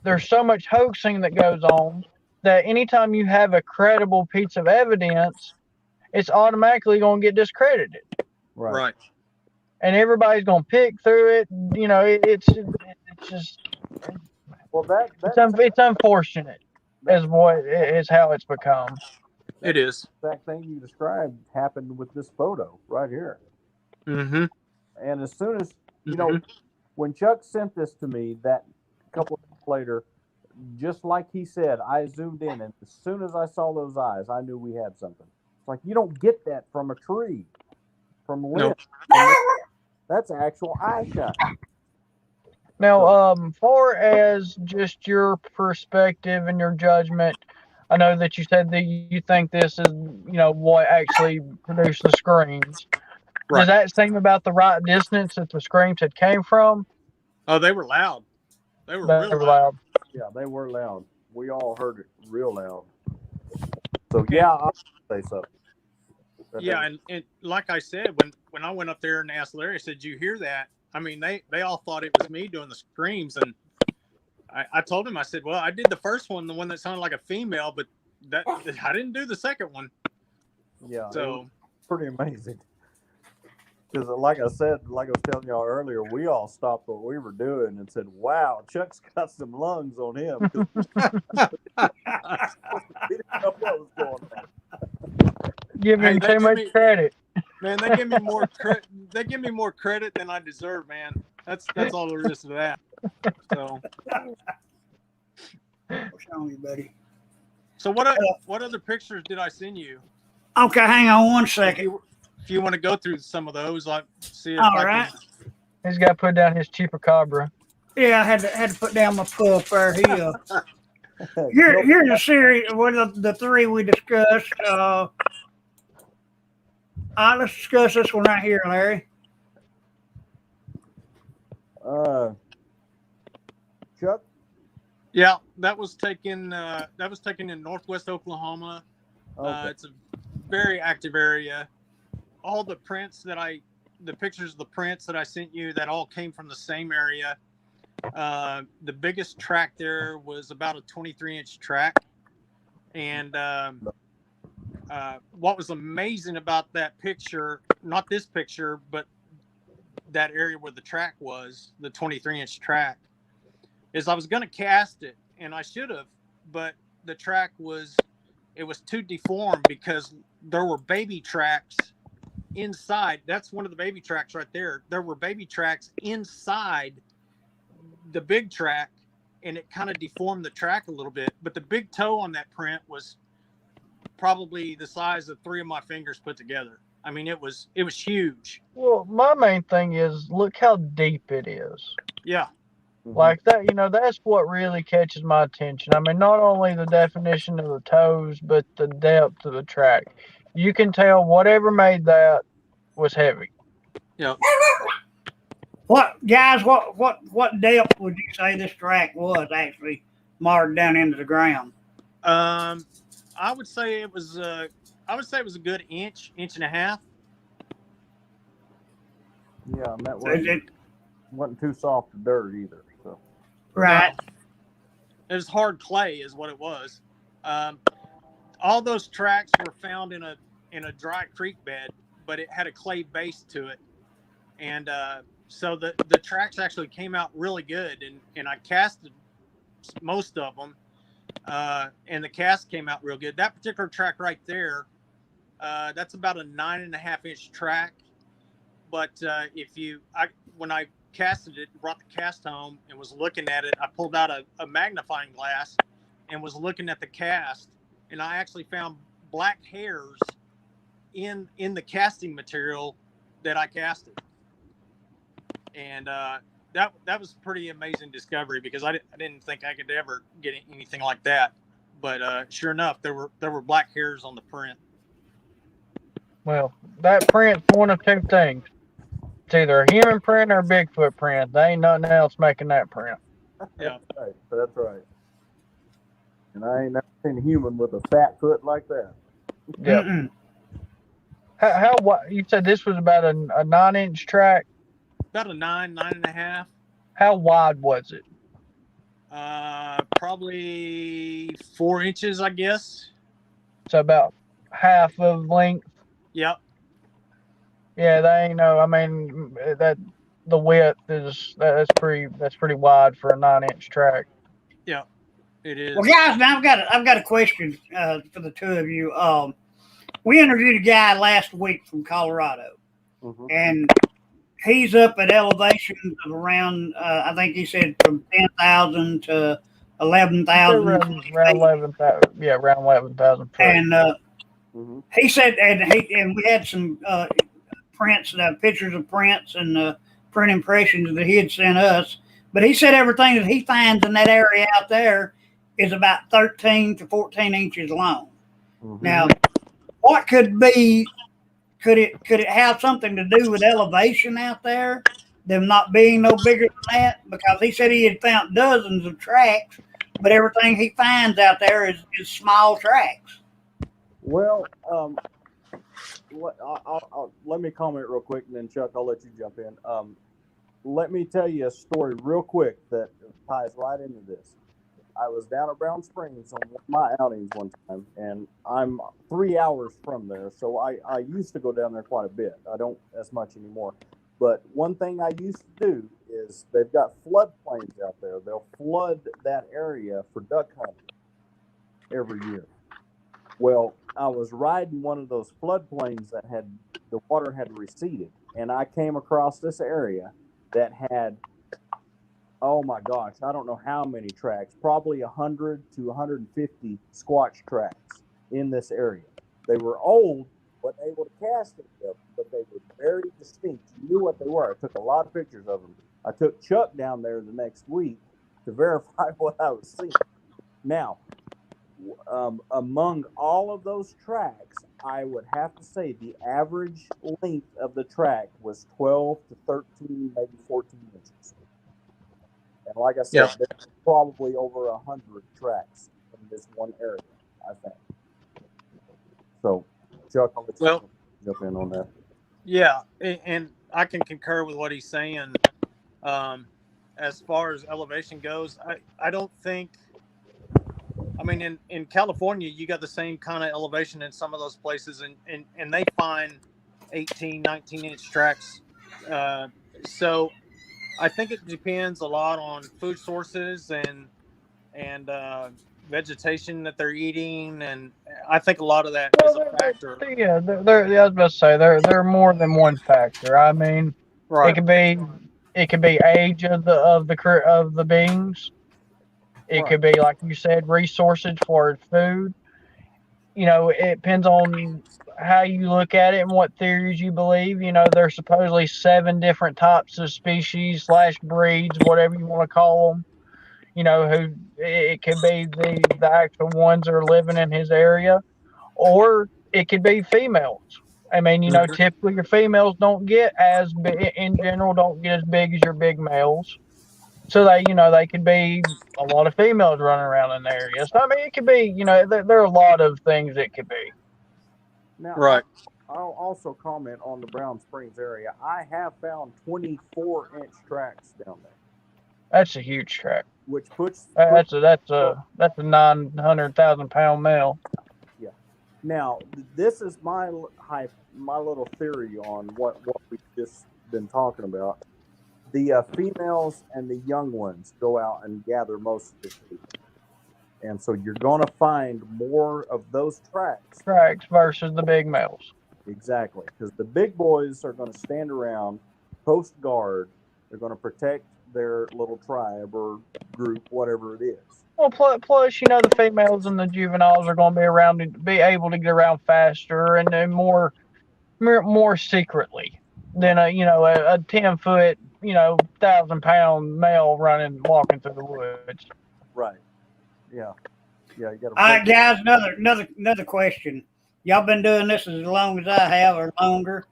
there's so much hoaxing that goes on that anytime you have a credible piece of evidence, it's automatically going to get discredited. Right. And everybody's going to pick through it. You know, it's just Well, it's unfortunate is how it's become. It is. That thing you described happened with this photo right here. Mm-hmm. And as soon as, know, when Chuck sent this to me, that couple of days later, just like he said, I zoomed in, and as soon as I saw those eyes, I knew we had something. It's like, you don't get that from a tree, from wind. Nope. That's actual eye shot. Now, far as just your perspective and your judgment, I know that you said that you think this is, what actually produced the screams. Right. Does that seem about the right distance that the screams had came from? Oh, they were loud. They were They real were loud. loud. Yeah, they were loud. We all heard it real loud. So yeah, I'll say so. Yeah, and like I said, when I went up there and asked Larry, I said, "Did you hear that?" I mean, they all thought it was me doing the screams, and I told him, I said, "Well, I did the first one, the one that sounded like a female, but that I didn't do the second one." Yeah, so pretty amazing. Because, like I said, like I was telling y'all earlier, we all stopped what we were doing and said, "Wow, Chuck's got some lungs on him." We didn't know what was going on. Give him too much credit. Man, they give me more credit. They give me more credit than I deserve, man. That's all there is to that. So, What's wrong with you, buddy? So what other pictures did I send you? Okay, hang on one second. If you want to go through some of those, like see if All I right. can. He's got to put down his chupacabra. Yeah, I had to put down my pup there. Here's a series with the three we discussed. Let's discuss this one right here, Larry. Chuck? Yeah, that was taken in northwest Oklahoma. Okay. It's a very active area. All the pictures of the prints that I sent you, that all came from the same area. The biggest track there was about a 23-inch track. And what was amazing about that picture, not this picture, but that area where the track was, the 23-inch track, is I was going to cast it, and I should have, but the track was too deformed because there were baby tracks inside. That's one of the baby tracks right there. There were baby tracks inside the big track, and it kind of deformed the track a little bit. But the big toe on that print was probably the size of 3 of my fingers put together. I mean, it was huge. Well, my main thing is look how deep it is. Yeah. Like that, that's what really catches my attention. I mean, not only the definition of the toes, but the depth of the track. You can tell whatever made that was heavy. Yeah. What depth would you say this track was actually marred down into the ground? I would say it was a good inch and a half. Yeah, and that wasn't too soft to dirt either. So. Right. It was hard clay, is what it was. All those tracks were found in a dry creek bed, but it had a clay base to it, and so the tracks actually came out really good. And I casted most of them, and the cast came out real good. That particular track right there, that's about a 9.5-inch track. But when I casted it, brought the cast home and was looking at it, I pulled out a magnifying glass and was looking at the cast, and I actually found black hairs in the casting material that I casted. And that was a pretty amazing discovery, because I didn't think I could ever get anything like that. But sure enough, there were black hairs on the print. Well, that print's one of two things. It's either a human print or a Bigfoot print. There ain't nothing else making that print. Yeah. That's right. And I ain't never seen a human with a fat foot like that. Yeah. Mm-mm. How you said this was about a 9-inch track? About a 9.5. How wide was it? Probably 4 inches, I guess. So about half of length. Yep. Yeah, they ain't no. I mean, that the width is that's pretty wide for a 9-inch track. Yeah, it is. Well, guys, now I've got a question for the two of you. We interviewed a guy last week from Colorado, Mhm. and he's up at elevations of around I think he said from 10,000 to 11,000 Around 11,000. Yeah, around 11,000 feet. and Mhm. he said, and we had some prints, pictures of prints and print impressions that he had sent us. But he said everything that he finds in that area out there is about 13 to 14 inches long. Mhm. Now, what could be? Could it have something to do with elevation out there? Them not being no bigger than that? Because he said he had found dozens of tracks, but everything he finds out there is small tracks. Well, let me comment real quick, and then Chuck, I'll let you jump in. Let me tell you a story real quick that ties right into this. I was down at Brown Springs on one of my outings one time, and I'm 3 hours from there, so I used to go down there quite a bit. I don't as much anymore. But one thing I used to do is they've got floodplains out there. They'll flood that area for duck hunting every year. Well, I was riding one of those floodplains that had the water had receded, and I came across this area that had, oh my gosh, I don't know how many tracks, probably 100 to 150 squatch tracks in this area. They were old, wasn't able to cast any of them, but they were very distinct. You knew what they were. I took a lot of pictures of them. I took Chuck down there the next week to verify what I was seeing. Now, among all of those tracks, I would have to say the average length of the track was 12 to 13, maybe 14 inches. And like I said, there's probably over 100 tracks in this one area, I think. So, Chuck, I'll let you jump in on that. Yeah, and I can concur with what he's saying. As far as elevation goes, I don't think. I mean, in California, you got the same kind of elevation in some of those places, and they find 18, 19-inch tracks. So I think it depends a lot on food sources and vegetation that they're eating, and I think a lot of that is a factor. Yeah, I was about to say there are more than one factor. I mean, Right. it could be age of the beings. It could be, like you said, resources for food. You know, it depends on how you look at it and what theories you believe. You know, there's supposedly 7 different types of species / breeds, whatever you want to call them. You know, who it could be the actual ones that are living in his area, or it could be females. I mean, you know, typically your females don't get as big, in general, don't get as big as your big males. So they could be a lot of females running around in the area. So I mean, it could be, there are a lot of things it could be. Now, Right. I'll also comment on the Brown Springs area. I have found 24-inch tracks down there. That's a huge track. Which puts that's a 900,000 pound male. Yeah. Now, this is my little theory on what we've just been talking about. The females and the young ones go out and gather most of the food. And so you're going to find more of those tracks versus the big males. Exactly. Because the big boys are going to stand around, post guard. They're going to protect their little tribe or group, whatever it is. Well, plus, the females and the juveniles are going to be around and be able to get around faster and more secretly than a 10-foot, 1,000-pound male walking through the woods. Right. Yeah. Yeah. You got. All right, guys. Another question. Y'all been doing this as long as I have, or longer.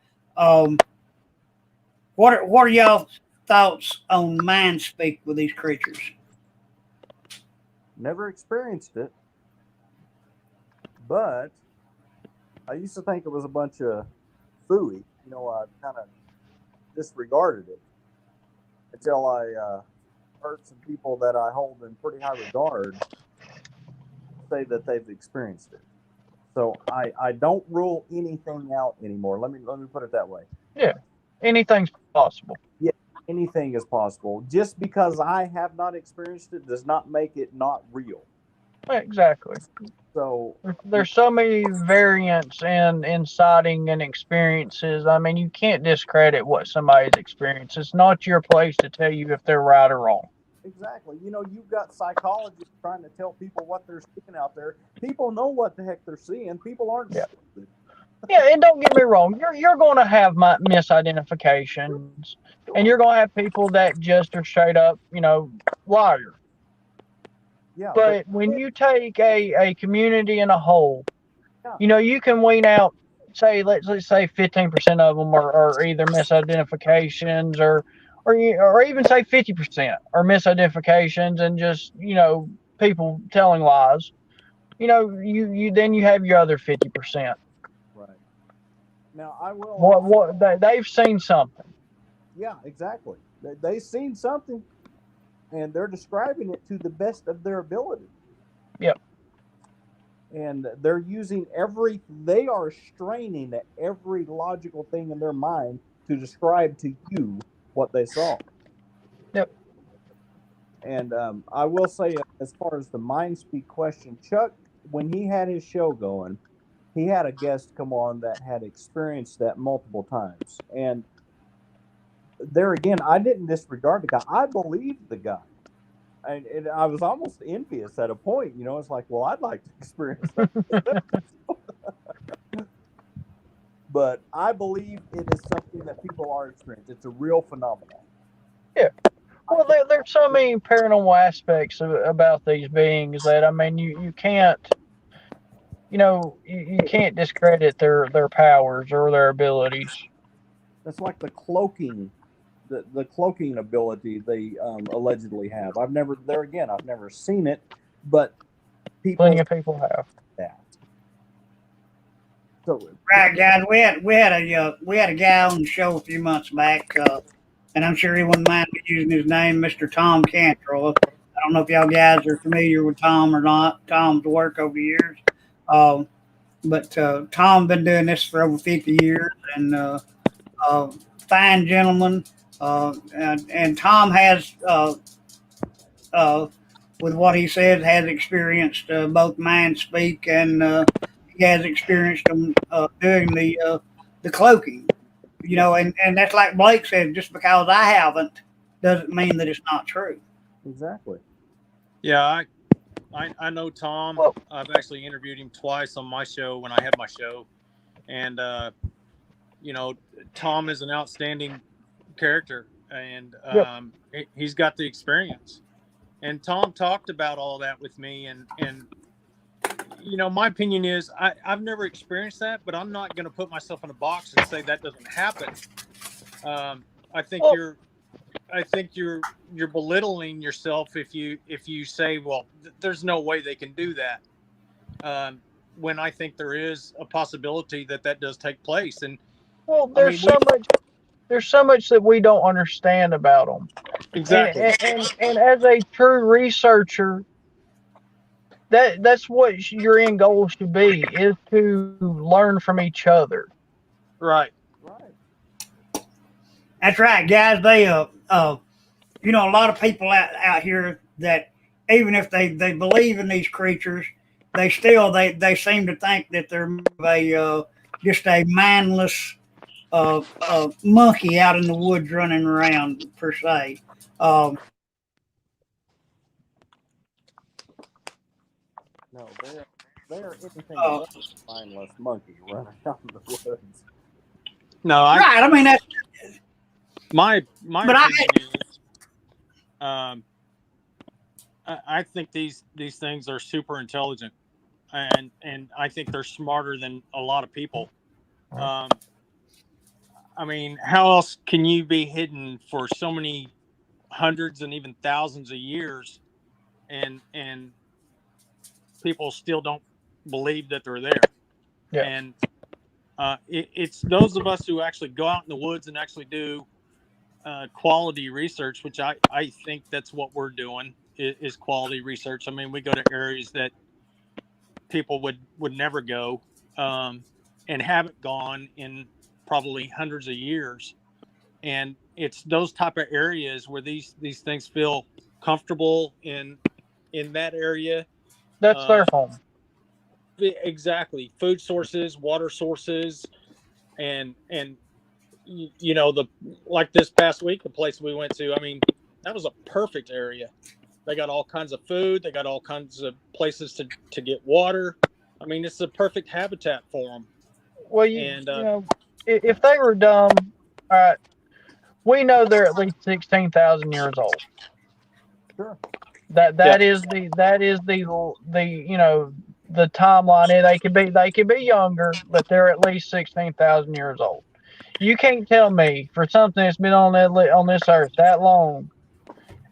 What are y'all thoughts on mind speak with these creatures? Never experienced it. But I used to think it was a bunch of phooey. You know, I kind of disregarded it until I heard some people that I hold in pretty high regard say that they've experienced it. So I don't rule anything out anymore. Let me put it that way. Yeah, anything's possible. Yeah, anything is possible. Just because I have not experienced it does not make it not real. Exactly. So There's so many variants in sighting and experiences. I mean, you can't discredit what somebody's experienced. It's not your place to tell you if they're right or wrong. exactly, you know, you've got psychologists trying to tell people what they're seeing out there. People know what the heck they're seeing. People aren't stupid. Yeah, and don't get me wrong, you're going to have misidentifications, and you're going to have people that just are straight up, liar. Yeah, But when you take a community in a whole, Yeah. you can wean out, say, let's say 15% of them are either misidentifications or even say 50% are misidentifications and just, people telling lies. You then you have your other 50%. right. Now I will. They've seen something. Yeah, exactly. They've seen something, and they're describing it to the best of their ability. Yep. And they're using they are straining at every logical thing in their mind to describe to you what they saw. Yep. And I will say, as far as the mind speak question, Chuck, when he had his show going, he had a guest come on that had experienced that multiple times. And there again, I didn't disregard the guy. I believed the guy. And I was almost envious at a point. It's like, well, I'd like to experience that. But I believe it is something that people are experiencing. It's a real phenomenon. Yeah. Well, there's so many paranormal aspects about these beings that, I mean, you can't, you can't discredit their powers or their abilities. That's like the cloaking, the cloaking ability they allegedly have. I've never seen it, but Plenty of people have that. So Right, guys. We had a guy on the show a few months back, and I'm sure he wouldn't mind me using his name, Mr. Tom Cantrell. I don't know if y'all guys are familiar with Tom or not. Tom's work over the years, but Tom been doing this for over 50 years, and fine gentleman. And Tom has, with what he said, has experienced both mind speak and he has experienced them doing the cloaking. And that's like Blake said. Just because I haven't doesn't mean that it's not true. exactly. Yeah, I know Tom. I've actually interviewed him twice on my show when I had my show, and Tom is an outstanding character, and he's got the experience. And Tom talked about all that with me, and my opinion is I've never experienced that, but I'm not going to put myself in a box and say that doesn't happen. I think you're belittling yourself if you say, well, there's no way they can do that. When I think there is a possibility that does take place. And there's so much that we don't understand about them. Exactly. And as a true researcher, that's what your end goal should be, is to learn from each other. Right. That's right, guys. They a lot of people out here that even if they believe in these creatures, they still they seem to think that they're just a mindless monkey out in the woods running around per se. No, they are anything but a mindless monkey running out in the woods. No, right. I mean, that's my opinion is, I think these things are super intelligent, and I think they're smarter than a lot of people. I mean, how else can you be hidden for so many hundreds and even thousands of years, and people still don't believe that they're there. Yeah. And it's those of us who actually go out in the woods and actually do quality research, which I think that's what we're doing is quality research. I mean, we go to areas that people would never go and haven't gone in probably hundreds of years. And it's those type of areas where these things feel comfortable in that area. That's their home. Exactly. Food sources, water sources, and you know, the like this past week, the place we went to, I mean, that was a perfect area. They got all kinds of food. They got all kinds of places to get water. I mean, it's the perfect habitat for them. Well, you know, if they were dumb, all right, we know they're at least 16,000 years old. Sure. That is the you know, the timeline. They could be younger, but they're at least 16,000 years old. You can't tell me for something that's been on this earth that long.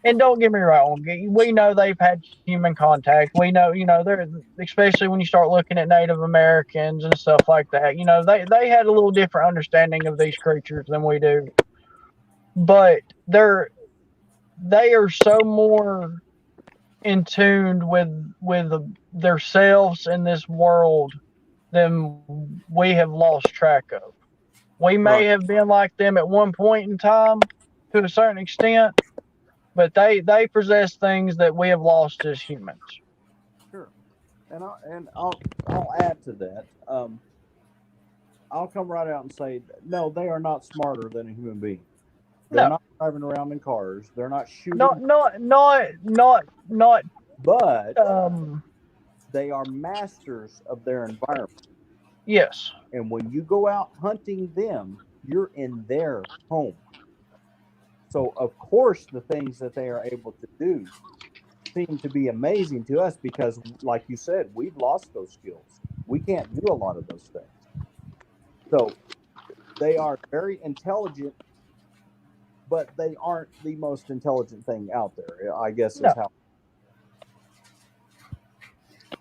And don't get me wrong, we know they've had human contact. We know, you know, they're, especially when you start looking at Native Americans and stuff like that. You know, they had a little different understanding of these creatures than we do. But they are so more in tune with themselves in this world than we have lost track of. We may have been like them at one point in time to a certain extent, but they possess things that we have lost as humans. Sure. And I'll add to that. I'll come right out and say, no, they are not smarter than a human being. They're not driving around in cars. They're not shooting. Not. But they are masters of their environment. Yes. And when you go out hunting them, you're in their home. So of course, the things that they are able to do seem to be amazing to us because, like you said, we've lost those skills. We can't do a lot of those things. So they are very intelligent, but they aren't the most intelligent thing out there, I guess is how.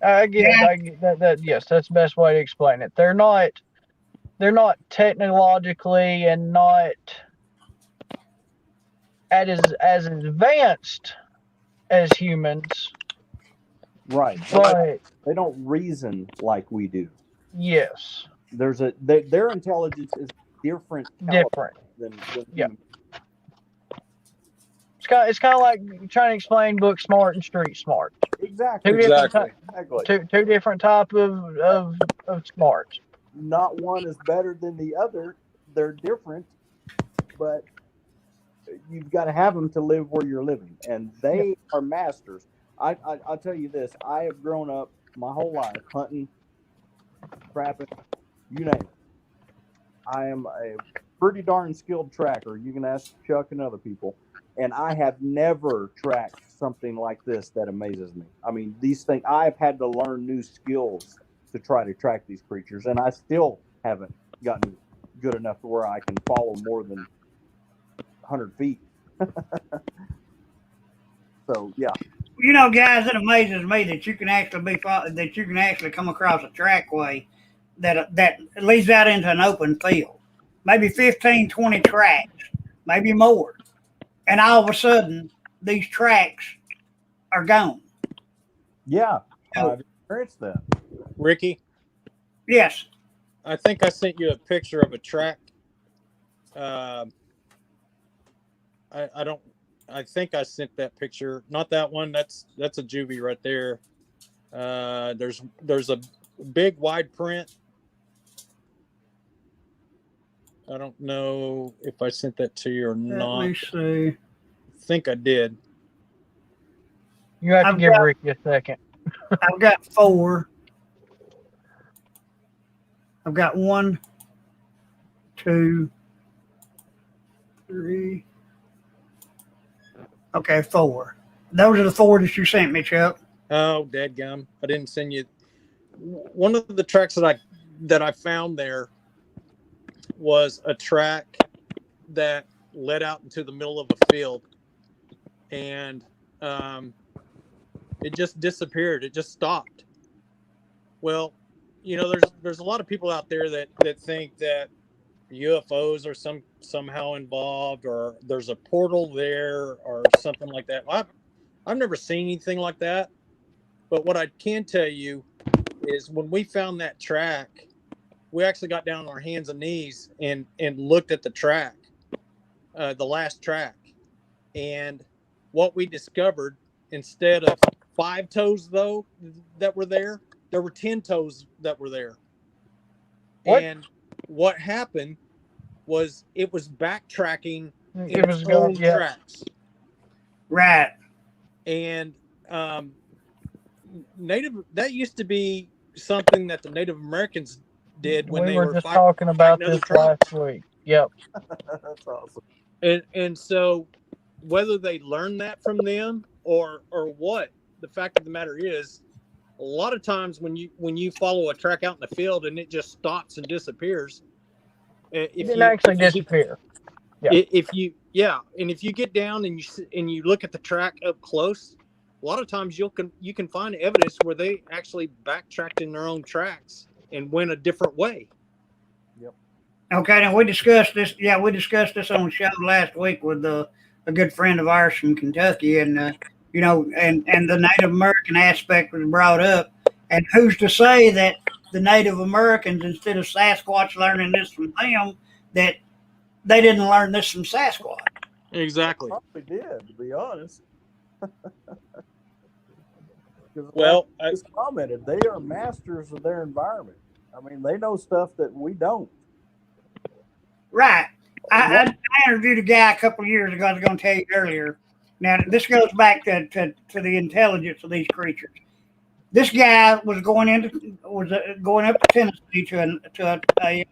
I get that. Yes, that's the best way to explain it. They're not technologically and not as advanced as humans. Right. But they don't reason like we do. Yes. Their intelligence is different. Than human. It's kind of like trying to explain book smart and street smart. Exactly. Two different type of smarts. Not one is better than the other. They're different, but you've got to have them to live where you're living, and they are masters. I'll tell you this: I have grown up my whole life hunting, trapping, you name it. I am a pretty darn skilled tracker. You can ask Chuck and other people. And I have never tracked something like this that amazes me. I mean, these things, I've had to learn new skills to try to track these creatures, and I still haven't gotten good enough to where I can follow more than 100 feet. So, yeah. You know, guys, it amazes me that you can actually come across a trackway that leads out into an open field. Maybe 15, 20 tracks, maybe more. And all of a sudden, these tracks are gone. Yeah, I've experienced that. Ricky? Yes. I think I sent you a picture of a track. I think I sent that picture. Not that one. That's a juvie right there. There's a big wide print. I don't know if I sent that to you or not. Let me see. I think I did. You have to give Ricky a second. I've got 4. I've got 1, 2, 3. Okay, 4. Those are the 4 that you sent me, Chuck. Oh, dadgum! I didn't send you. One of the tracks that I found there was a track that led out into the middle of a field, and it just disappeared. It just stopped, Well, there's a lot of people out there that think that UFOs are somehow involved, or there's a portal there, or something like that. I've never seen anything like that. But what I can tell you is when we found that track, we actually got down on our hands and knees and looked at the track, the last track, and what we discovered, instead of 5 toes though that were there were 10 toes that were there. What? And what happened was it was backtracking in It was its going, own yeah. tracks. Right. And that used to be something that the Native Americans did when We they were were just talking about fighting other this tribes. last week. Yep. That's awesome. And so whether they learned that from them or what, the fact of the matter is, a lot of times when you follow a track out in the field and it just stops and disappears, It didn't actually disappear. Yeah. if you get down and you look at the track up close, a lot of times you can find evidence where they actually backtracked in their own tracks and went a different way. Okay, now we discussed this. Yeah, we discussed this on the show last week with a good friend of ours from Kentucky, and and the Native American aspect was brought up. And who's to say that the Native Americans, instead of Sasquatch learning this from them, that they didn't learn this from Sasquatch? Exactly. Probably did, to be honest. Well, I just commented, they are masters of their environment. I mean, they know stuff that we don't. Right. I interviewed a guy a couple of years ago. I was going to tell you earlier. Now, this goes back to the intelligence of these creatures. This guy was going up to Tennessee to a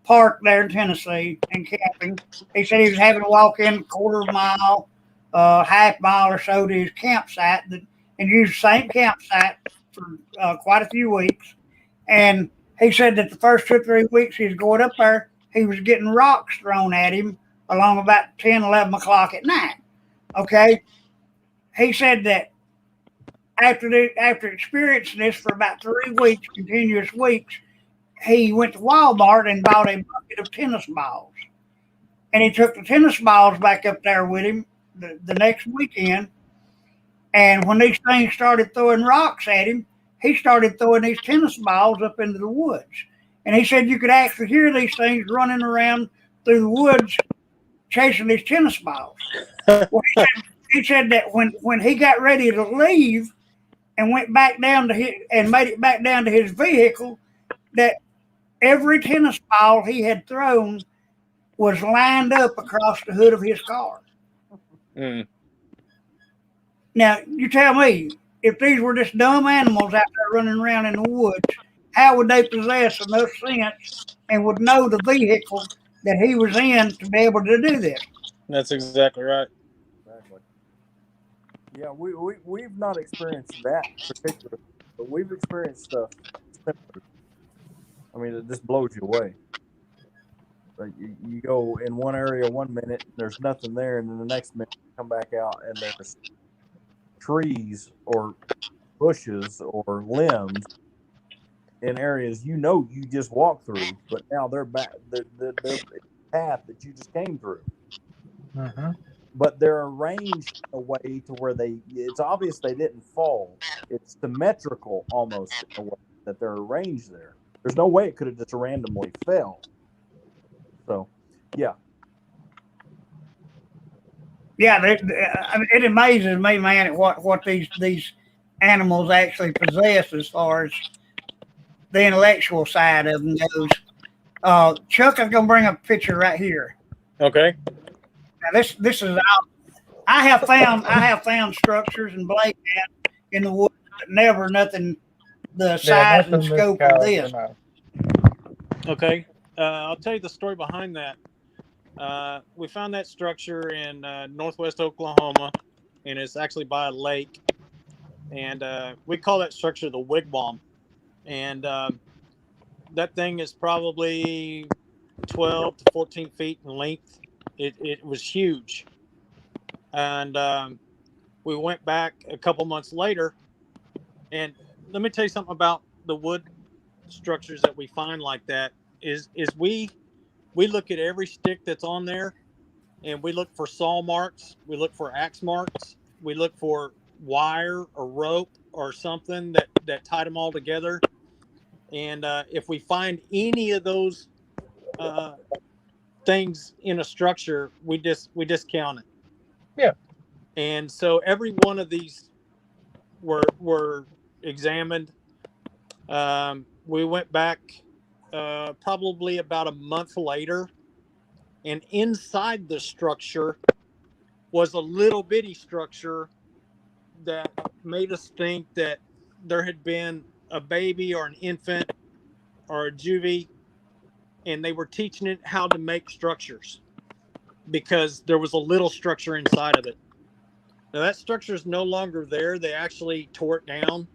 park there in Tennessee and camping. He said he was having to walk in quarter of a mile, half mile or so to his campsite, and use the same campsite for quite a few weeks. And he said that the first 2 or 3 weeks he was going up there, he was getting rocks thrown at him along about 10, 11 o'clock at night. Okay. He said that after experiencing this for about 3 weeks, continuous weeks, he went to Walmart and bought a bucket of tennis balls. And he took the tennis balls back up there with him the next weekend. And when these things started throwing rocks at him, he started throwing these tennis balls up into the woods. And he said you could actually hear these things running around through the woods chasing these tennis balls. Well, he said that when he got ready to leave and went back down and made it back down to his vehicle, that every tennis ball he had thrown was lined up across the hood of his car. Mm. Now, you tell me, if these were just dumb animals out there running around in the woods, how would they possess enough sense and would know the vehicle that he was in to be able to do this? That's exactly right. Exactly. Yeah, we've not experienced that particular, but we've experienced stuff similar. I mean, it just blows you away. Like you go in one area 1 minute, there's nothing there, and then the next minute you come back out and there's trees or bushes or limbs in areas you just walked through, but now they're back. They're path that you just came through. Mm-hmm. But they're arranged in a way to where it's obvious they didn't fall. It's symmetrical almost in a way that they're arranged there. There's no way it could have just randomly fell. So, yeah. Yeah, I mean, it amazes me, man, at what these animals actually possess as far as the intellectual side of them goes. Chuck is going to bring up a picture right here. Okay. Now this is I have found structures and blade cat in the woods, but never nothing the size and scope of this. Okay. I'll tell you the story behind that. We found that structure in northwest Oklahoma, and it's actually by a lake. And we call that structure the wigwam. And that thing is probably 12 to 14 feet in length. It was huge. And we went back a couple months later. And let me tell you something about the wood structures that we find like that is we look at every stick that's on there, and we look for saw marks, we look for axe marks, we look for wire or rope or something that tied them all together. And if we find any of those things in a structure, we discount it. Yeah. And so every one of these were examined. We went back probably about a month later, and inside the structure was a little bitty structure that made us think that there had been a baby or an infant or a juvie, and they were teaching it how to make structures because there was a little structure inside of it. Now that structure is no longer there. They actually tore it down.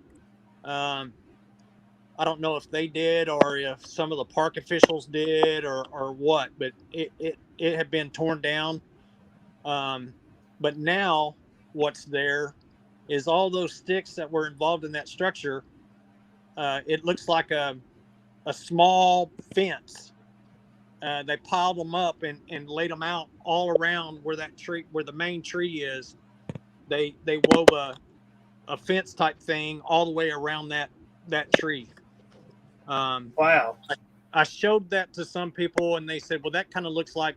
I don't know if they did or if some of the park officials did or what, but it had been torn down. But now what's there is all those sticks that were involved in that structure. It looks like a small fence. They piled them up and laid them out all around where that tree, where the main tree is. They wove a fence type thing all the way around that tree. Wow. I showed that to some people, and they said, "Well, that kind of looks like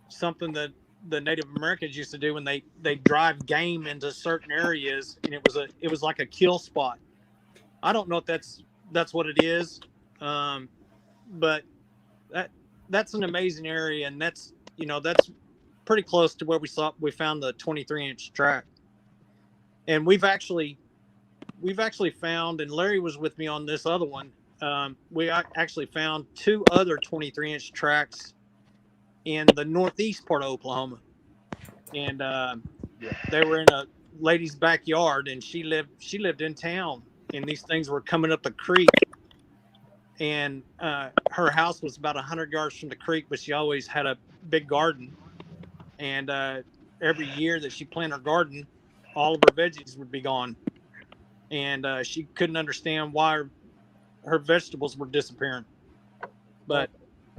something that the Native Americans used to do when they drive game into certain areas, and it was like a kill spot." I don't know if that's what it is, but that's an amazing area, and that's pretty close to where we found the 23-inch track. And we've actually found, and Larry was with me on this other one. We actually found 2 other 23-inch tracks in the northeast part of Oklahoma, and they were in a lady's backyard, and she lived in town, and these things were coming up a creek, and her house was about 100 yards from the creek, but she always had a big garden, and every year that she planted her garden, all of her veggies would be gone, and she couldn't understand why her vegetables were disappearing. But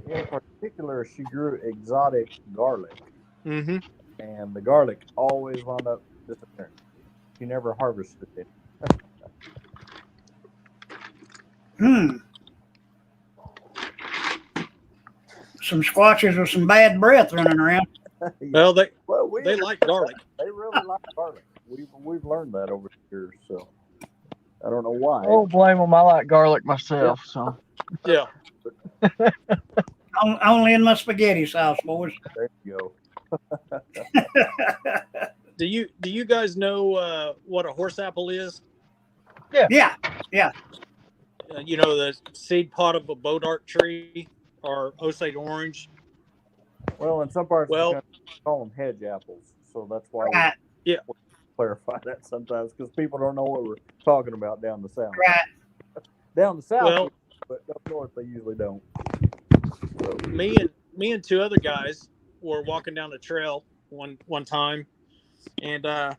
in particular, she grew exotic garlic, mm-hmm. and the garlic always wound up disappearing. She never harvested it. Some squatches with some bad breath running around. Well, they They like garlic. They really like garlic. We've learned that over the years. So I don't know why. I don't blame them. I like garlic myself. So Yeah. Only in my spaghetti sauce, boys. There you go. Do you guys know what a horse apple is? Yeah. The seed pod of a bodart tree or Osage orange. Well, in some parts of the Well, country, we call them hedge apples. So that's why Right. we clarify that sometimes, because people don't know what we're talking about down the south. Right. Down the south, Well, but up north they usually don't. So, me and 2 other guys were walking down the trail one time, and the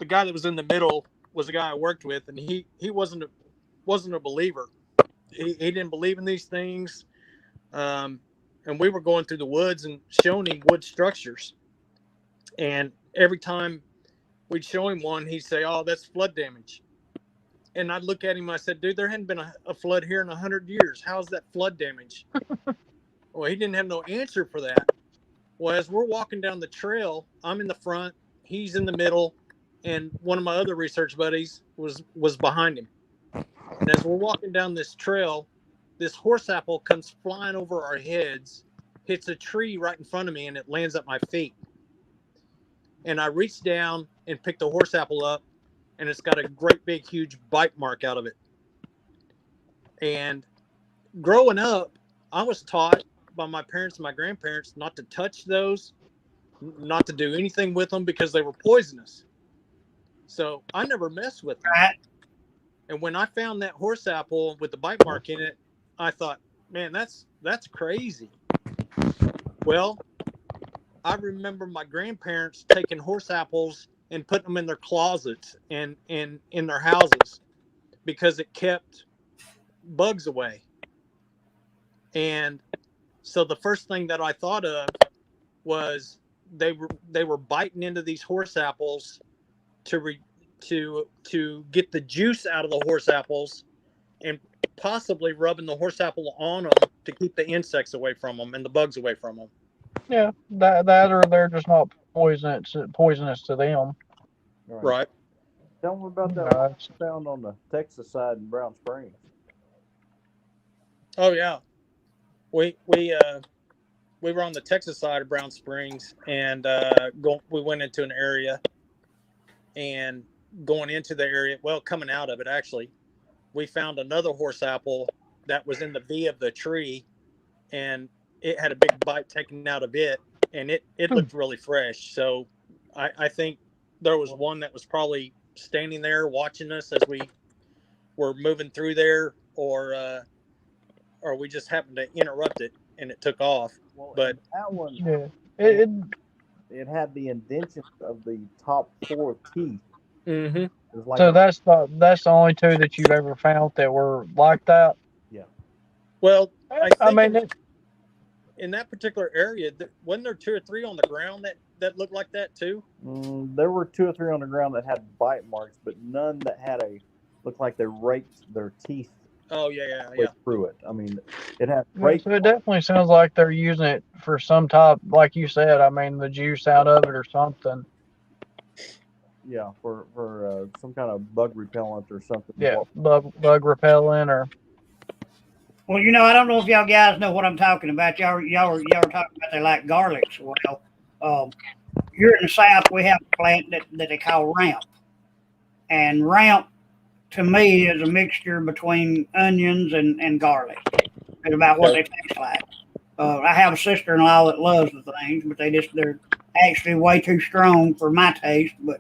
guy that was in the middle was the guy I worked with, and he wasn't a believer. He didn't believe in these things, and we were going through the woods and showing him wood structures, and every time we'd show him one, he'd say, "Oh, that's flood damage." And I'd look at him, I said, "Dude, there hadn't been a flood here in 100 years. How's that flood damage?" Well, he didn't have no answer for that. Well, as we're walking down the trail, I'm in the front, he's in the middle, and one of my other research buddies was behind him. And as we're walking down this trail, this horse apple comes flying over our heads, hits a tree right in front of me, and it lands at my feet. And I reach down and pick the horse apple up, and it's got a great big huge bite mark out of it. And growing up, I was taught by my parents and my grandparents not to touch those, not to do anything with them because they were poisonous. So I never messed with them. Right. And when I found that horse apple with the bite mark in it, I thought, man, that's crazy. Well, I remember my grandparents taking horse apples and putting them in their closets and in their houses because it kept bugs away. And so the first thing that I thought of was they were biting into these horse apples to get the juice out of the horse apples, and possibly rubbing the horse apple on them to keep the insects away from them and the bugs away from them. Yeah, that or they're just not poisonous to them. Right. Tell me about that No, one found on the Texas side in Brown Springs. Oh yeah, we were on the Texas side of Brown Springs, and we went into an area, and going into the area, well, coming out of it actually, we found another horse apple that was in the V of the tree, and it had a big bite taken out of it, and it looked really fresh. So I think there was one that was probably standing there watching us as we were moving through there, or we just happened to interrupt it and it took off. Well, But that one, yeah, it had the indention of the top 4 teeth. mm-hmm. It was like so that's the only two that you've ever found that were like that. yeah. Well, I I think mean, in that particular area, wasn't there 2 or 3 on the ground that looked like that too? There were 2 or 3 on the ground that had bite marks, but none that had looked like they raked their teeth. Oh yeah. Through it. I mean, it had so it definitely sounds like they're using it for some type, like you said. I mean, the juice out of it or something. Yeah, for some kind of bug repellent or something. Yeah, bug repellent or. Well, I don't know if y'all guys know what I'm talking about. Y'all were talking about they like garlics. Well, here in the South, we have a plant that they call ramp. And ramp, to me, is a mixture between onions and garlic. It's about what they taste like. I have a sister-in-law that loves the things, but they're actually way too strong for my taste. But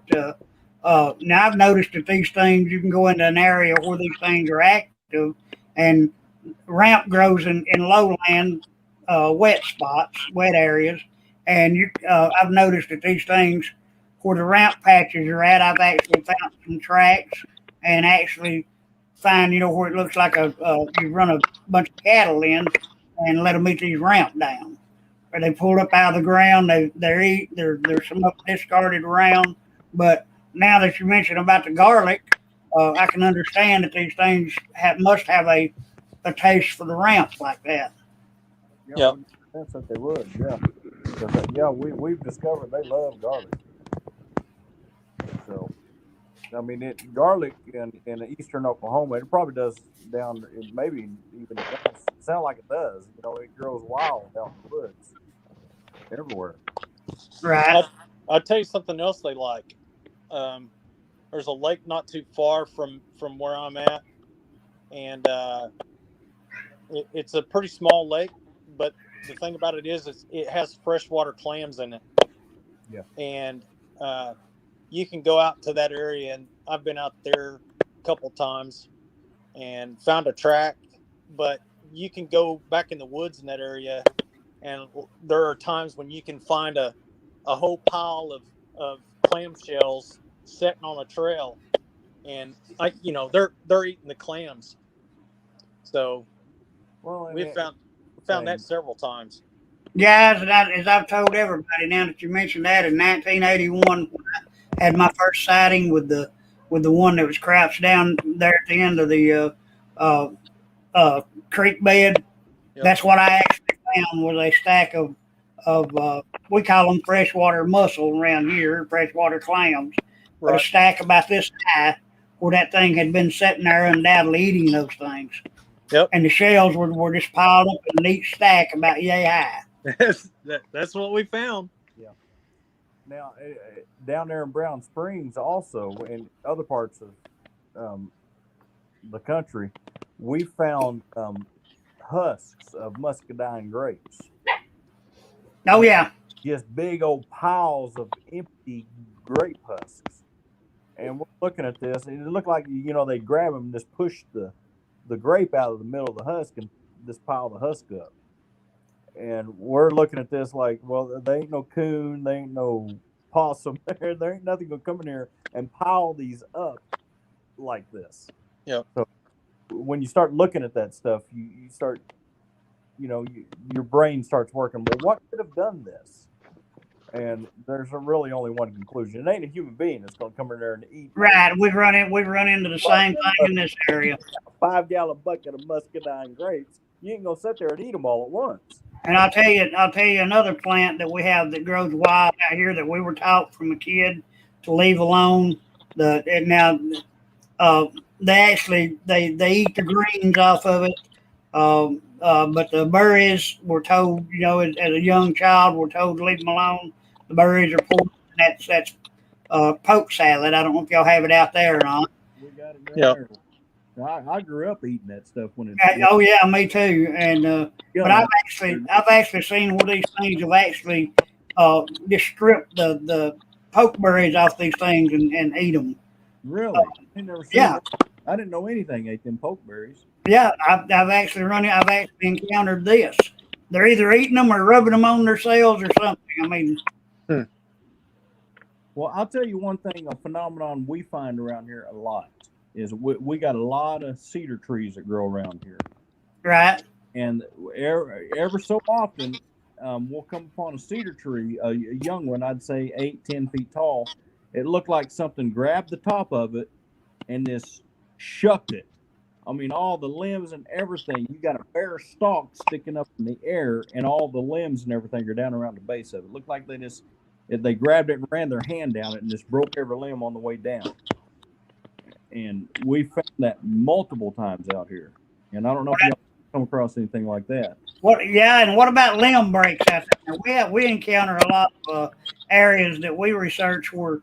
now I've noticed that these things, you can go into an area where these things are active, and ramp grows in lowland, wet spots, wet areas, and I've noticed that these things, where the ramp patches are at, I've actually found some tracks, and actually find where it looks like you run a bunch of cattle in, and let them eat these ramp down. Or they pull up out of the ground, there's some discarded around, but now that you mentioned about the garlic, I can understand that these things must have a taste for the ramps like that. Yeah. That's what they would. Yeah. Because, yeah, we've discovered they love garlic. So, I mean, garlic in eastern Oklahoma, it probably does down, maybe even sound like it does. It grows wild out in the woods, everywhere. Right. I'll tell you something else they like. There's a lake not too far from where I'm at, and it's a pretty small lake, but the thing about it is it has freshwater clams in it. Yeah. And you can go out to that area, and I've been out there a couple times and found a track, but you can go back in the woods in that area, and there are times when you can find a whole pile of clam shells sitting on a trail, and they're eating the clams. So we found that several times. Yeah, as I've told everybody, now that you mentioned that, in 1981, when I had my first sighting with the one that was crouched down there at the end of the creek bed. Yep. That's what I actually found, was a stack of we call them freshwater mussels around here, freshwater clams. Right. But a stack about this high, where that thing had been sitting there undoubtedly eating those things. Yep. And the shells were just piled up in a neat stack about yay high. That's what we found. Yeah. Now, down there in Brown Springs, also in other parts of the country, we found husks of muscadine grapes. Oh yeah. Just big old piles of empty grape husks. And we're looking at this, and it looked like they grab them and just push the grape out of the middle of the husk and just pile the husk up. And we're looking at this like, well, there ain't no coon, there ain't no possum there ain't nothing gonna come in here and pile these up like this. Yeah. So when you start looking at that stuff, you start, your brain starts working. Well, what could have done this? And there's really only one conclusion. It ain't a human being that's going to come in there and eat. Right. We've run into the same thing in this area. A 5-gallon bucket of muscadine grapes. You ain't gonna sit there and eat them all at once. And I'll tell you another plant that we have that grows wild out here that we were taught from a kid to leave alone. They eat the greens off of it. But the berries, we're told, as a young child, we're told to leave them alone. The berries are poison. That's poke salad. I don't know if y'all have it out there or not. We got it there. I grew up eating that stuff when it. Oh yeah, me too. And but I've actually seen where these things have actually just stripped the pokeberries off these things and eat them. Really? I never seen that. I didn't know anything ate them pokeberries. Yeah, I've actually encountered this. They're either eating them or rubbing them on themselves or something. I mean. Well, I'll tell you one thing, a phenomenon we find around here a lot is we got a lot of cedar trees that grow around here. Right. And ever so often, we'll come upon a cedar tree, a young one, I'd say 8-10 feet tall. It looked like something grabbed the top of it and just shucked it. I mean, all the limbs and everything. You got a bare stalk sticking up in the air, and all the limbs and everything are down around the base of it. It looked like they grabbed it and ran their hand down it and just broke every limb on the way down. And we found that multiple times out here. And I don't know if y'all come across anything like that. And what about limb breaks out there? We encounter a lot of areas that we research where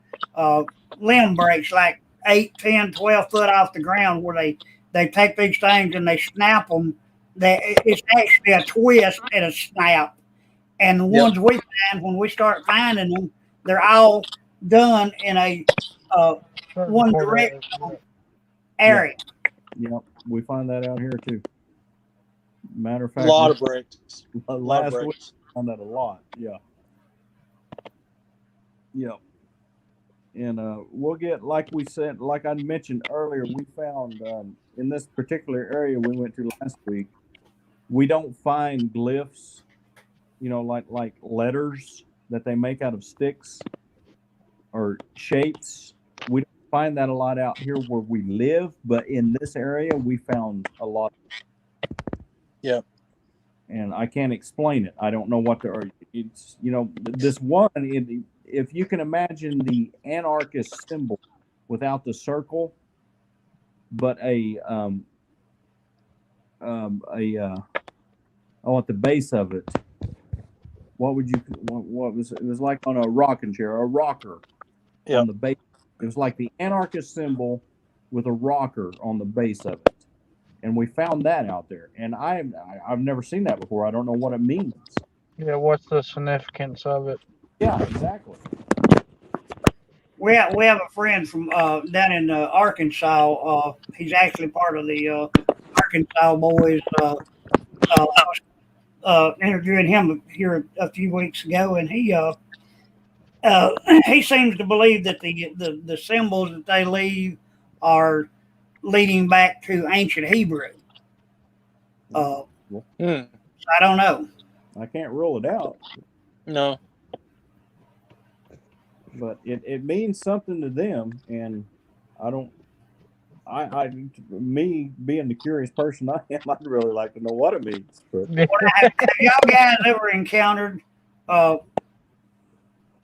limb breaks, like 8, 10, 12 foot off the ground, where they take these things and they snap them. It's actually a twist and a snap. And the ones we find, when we start finding them, they're all done in a one directional area. Yeah, we find that out here too. Matter of fact, a lot of breaks. Last week, we found that a lot. Yeah. And we'll get, like we said, like I mentioned earlier, we found in this particular area we went to last week, we don't find glyphs, like letters that they make out of sticks or shapes. We don't find that a lot out here where we live, but in this area we found a lot. Yeah. And I can't explain it. I don't know what there are. It's, this one, if you can imagine the anarchist symbol without the circle, but at the base of it, what was it? It was like on a rocking chair, a rocker on the base. It was like the anarchist symbol with a rocker on the base of it. And we found that out there. And I've never seen that before. I don't know what it means. Yeah, what's the significance of it? Yeah, exactly. We have a friend from down in Arkansas. He's actually part of the Arkansas boys. I was interviewing him here a few weeks ago, and he seems to believe that the symbols that they leave are leading back to ancient Hebrew. I don't know. I can't rule it out. No. But it means something to them, and me being the curious person I am, I'd really like to know what it means. But. Have y'all guys ever encountered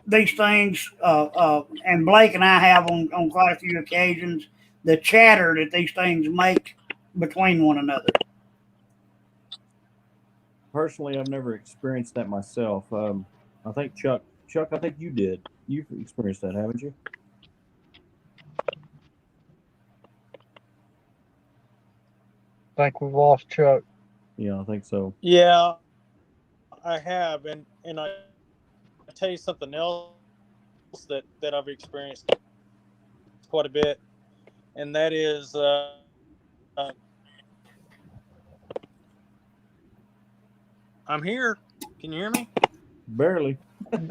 these things? And Blake and I have on quite a few occasions, the chatter that these things make between one another. Personally, I've never experienced that myself. I think Chuck, I think you did. You've experienced that, haven't you? I think we've lost Chuck. Yeah, I think so. Yeah, I have, and I tell you something else that I've experienced quite a bit, and that is I'm here. Can you hear me? Barely.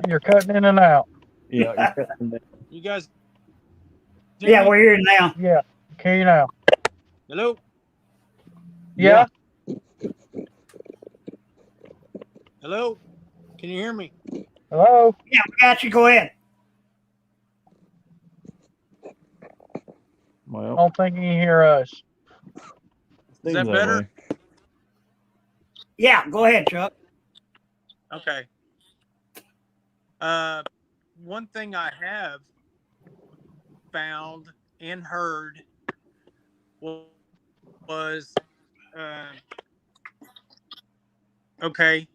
You're cutting in and out. Yeah, you're cutting in. You guys? Yeah, we're here now. Yeah, can you now? Hello. Yeah. Hello? Can you hear me? Hello. Yeah, we got you. Go ahead. I Well, don't think you can hear us. Is seems that better? way. Yeah, go ahead, Chuck. Okay. One thing I have found and heard was okay.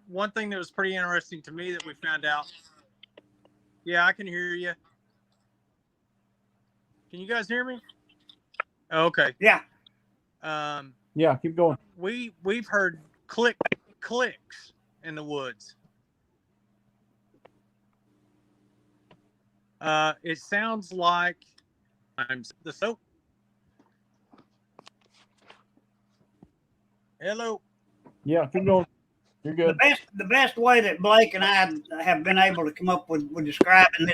One thing that was pretty interesting to me that we found out. Yeah, I can hear you. Can you guys hear me? Okay. Yeah. Yeah, keep going. We've heard clicks in the woods. It sounds like I'm the soap. Hello. Yeah, keep going. You're good. The best way that Blake and I have been able to come up with describing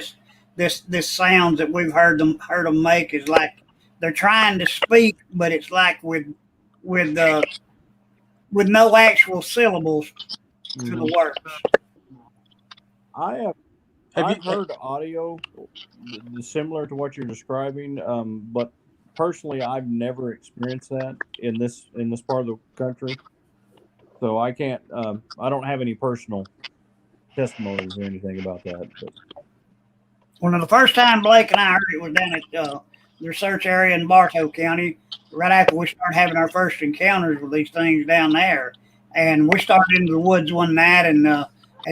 this sounds that we've heard them make is like they're trying to speak, but it's like with no actual syllables to the words. I've heard audio similar to what you're describing, but personally, I've never experienced that in this part of the country. So I can't. I don't have any personal testimonies or anything about that. But. Well, the first time Blake and I heard it was down at the research area in Bartow County, right after we started having our first encounters with these things down there. And we started into the woods one night and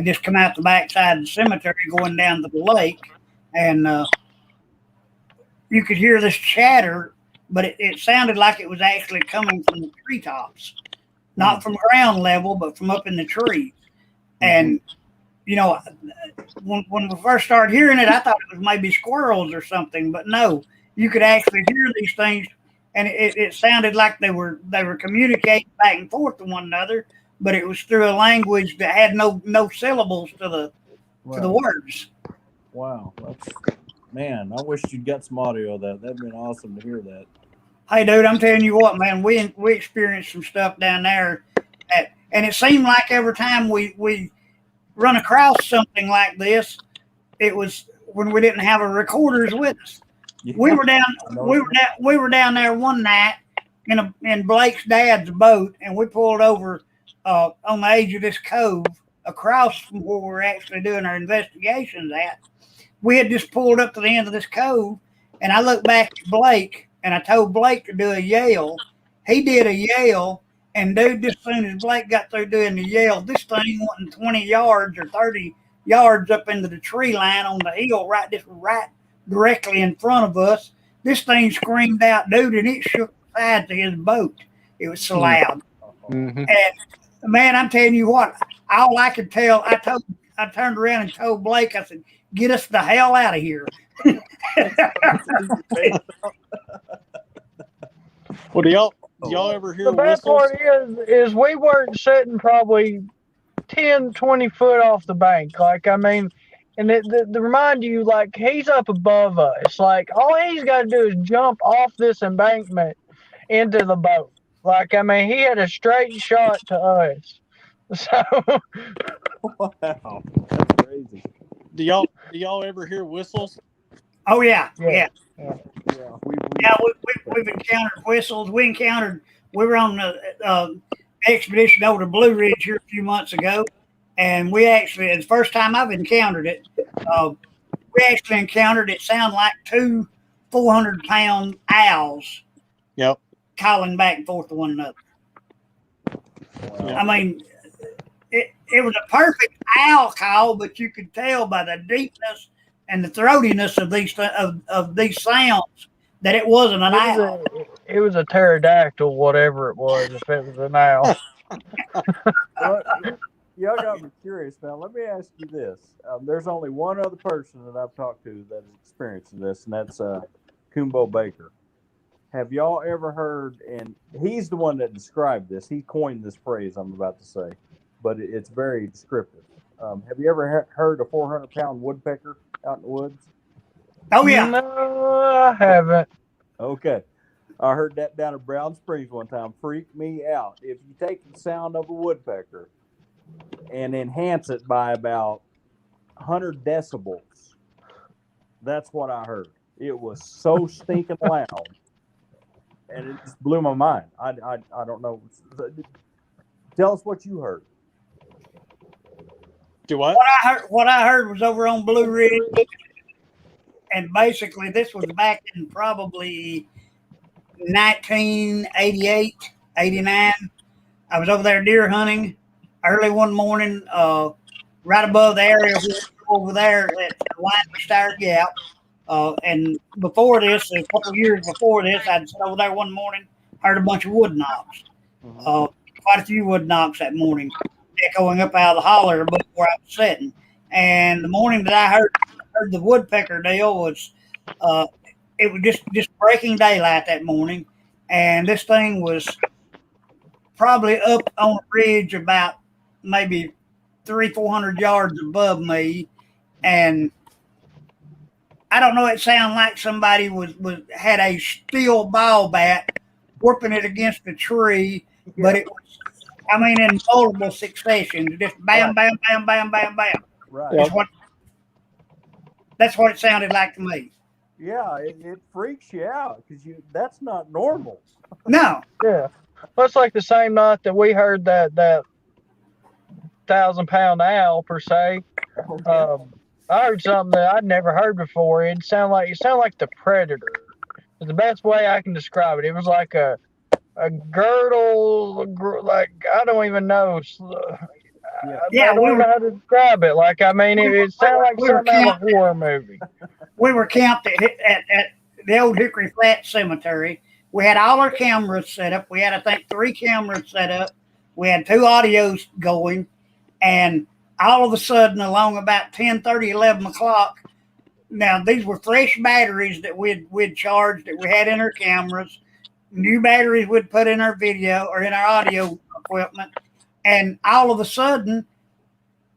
just come out the backside of the cemetery going down to the lake. And you could hear this chatter, but it sounded like it was actually coming from the treetops. Not from ground level, but from up in the trees. And, you know, when we first started hearing it, I thought it was maybe squirrels or something, but no, you could actually hear these things, and it sounded like they were communicating back and forth to one another, but it was through a language that had no syllables to the words. Wow, man, I wish you'd got some audio of that. That'd been awesome to hear that. Hey, dude, I'm telling you what, man, we experienced some stuff down there, and it seemed like every time we run across something like this, it was when we didn't have our recorders with us. Yeah. We were down there one night in Blake's dad's boat, and we pulled over on the edge of this cove across from where we were actually doing our investigations at. We had just pulled up to the end of this cove, and I looked back at Blake, and I told Blake to do a yell. He did a yell, and dude, just as soon as Blake got through doing the yell, this thing wasn't 20 yards or 30 yards up into the tree line on the hill, right directly in front of us. This thing screamed out, dude, and it shook the sides of his boat. It was so loud. Mm-hmm. And man, I'm telling you what, all I could tell, I turned around and told Blake, I said, get us the hell out of here. Well, do y'all ever hear The bad whistles? part is we weren't sitting probably 10, 20 foot off the bank. Like, I mean, and to remind you, like, he's up above us. Like, all he's got to do is jump off this embankment into the boat. Like, I mean, he had a straight shot to us. So, Wow, that's crazy. Do y'all ever hear whistles? Oh yeah. Yeah, We've encountered whistles. We were on the expedition over to Blue Ridge here a few months ago, and we actually, it's the first time I've encountered it. We actually encountered it sound like two 400-pound owls. Yep. Calling back and forth to one another. Wow. I mean, it was a perfect owl call, but you could tell by the deepness and the throatiness of these sounds that it wasn't an owl. it was a pterodactyl, whatever it was, if it was an owl. Y'all got me curious now. Let me ask you this. There's only one other person that I've talked to that is experiencing this, and that's Kumbo Baker. Have y'all ever heard, and he's the one that described this, he coined this phrase I'm about to say, but it's very descriptive. Have you ever heard a 400-pound woodpecker out in the woods? Oh, yeah. No, I haven't. Okay. I heard that down at Brown Springs one time. Freaked me out. If you take the sound of a woodpecker and enhance it by about 100 decibels, that's what I heard. It was so stinking loud, and it just blew my mind. I don't know. Tell us what you heard. Do what? What I heard was over on Blue Ridge, and basically this was back in probably 1988, 89. I was over there deer hunting early one morning, right above the area over there at the Windley Star Gap. And before this, a couple of years before this, I'd sit over there one morning, heard a bunch of wood knocks. Quite a few wood knocks that morning, echoing up out of the holler above where I was sitting. And the morning that I heard the woodpecker deal was, it was just breaking daylight that morning, and this thing was probably up on a ridge about maybe 300-400 yards above me, and I don't know. It sounded like somebody had a steel ball bat whipping it against the tree, but it was, I mean, in multiple successions, just bam, bam, bam, bam, bam, bam. Right. That's what it sounded like to me. Yeah, it freaks you out because that's not normal. No. Yeah. Well, it's like the same night that we heard that 1,000-pound owl per se. I heard something that I'd never heard before. It sounded like the Predator. It's the best way I can describe it. It was like a girdle, like I don't even know. I don't even know how to describe it. Like, I mean, it sounded like something out of a horror movie. We were camped at the old Hickory Flat Cemetery. We had all our cameras set up. We had, I think, 3 cameras set up. We had 2 audios going, and all of a sudden, along about 10:30, 11 o'clock, now these were fresh batteries that we'd charged that we had in our cameras, new batteries we'd put in our video or in our audio equipment, and all of a sudden,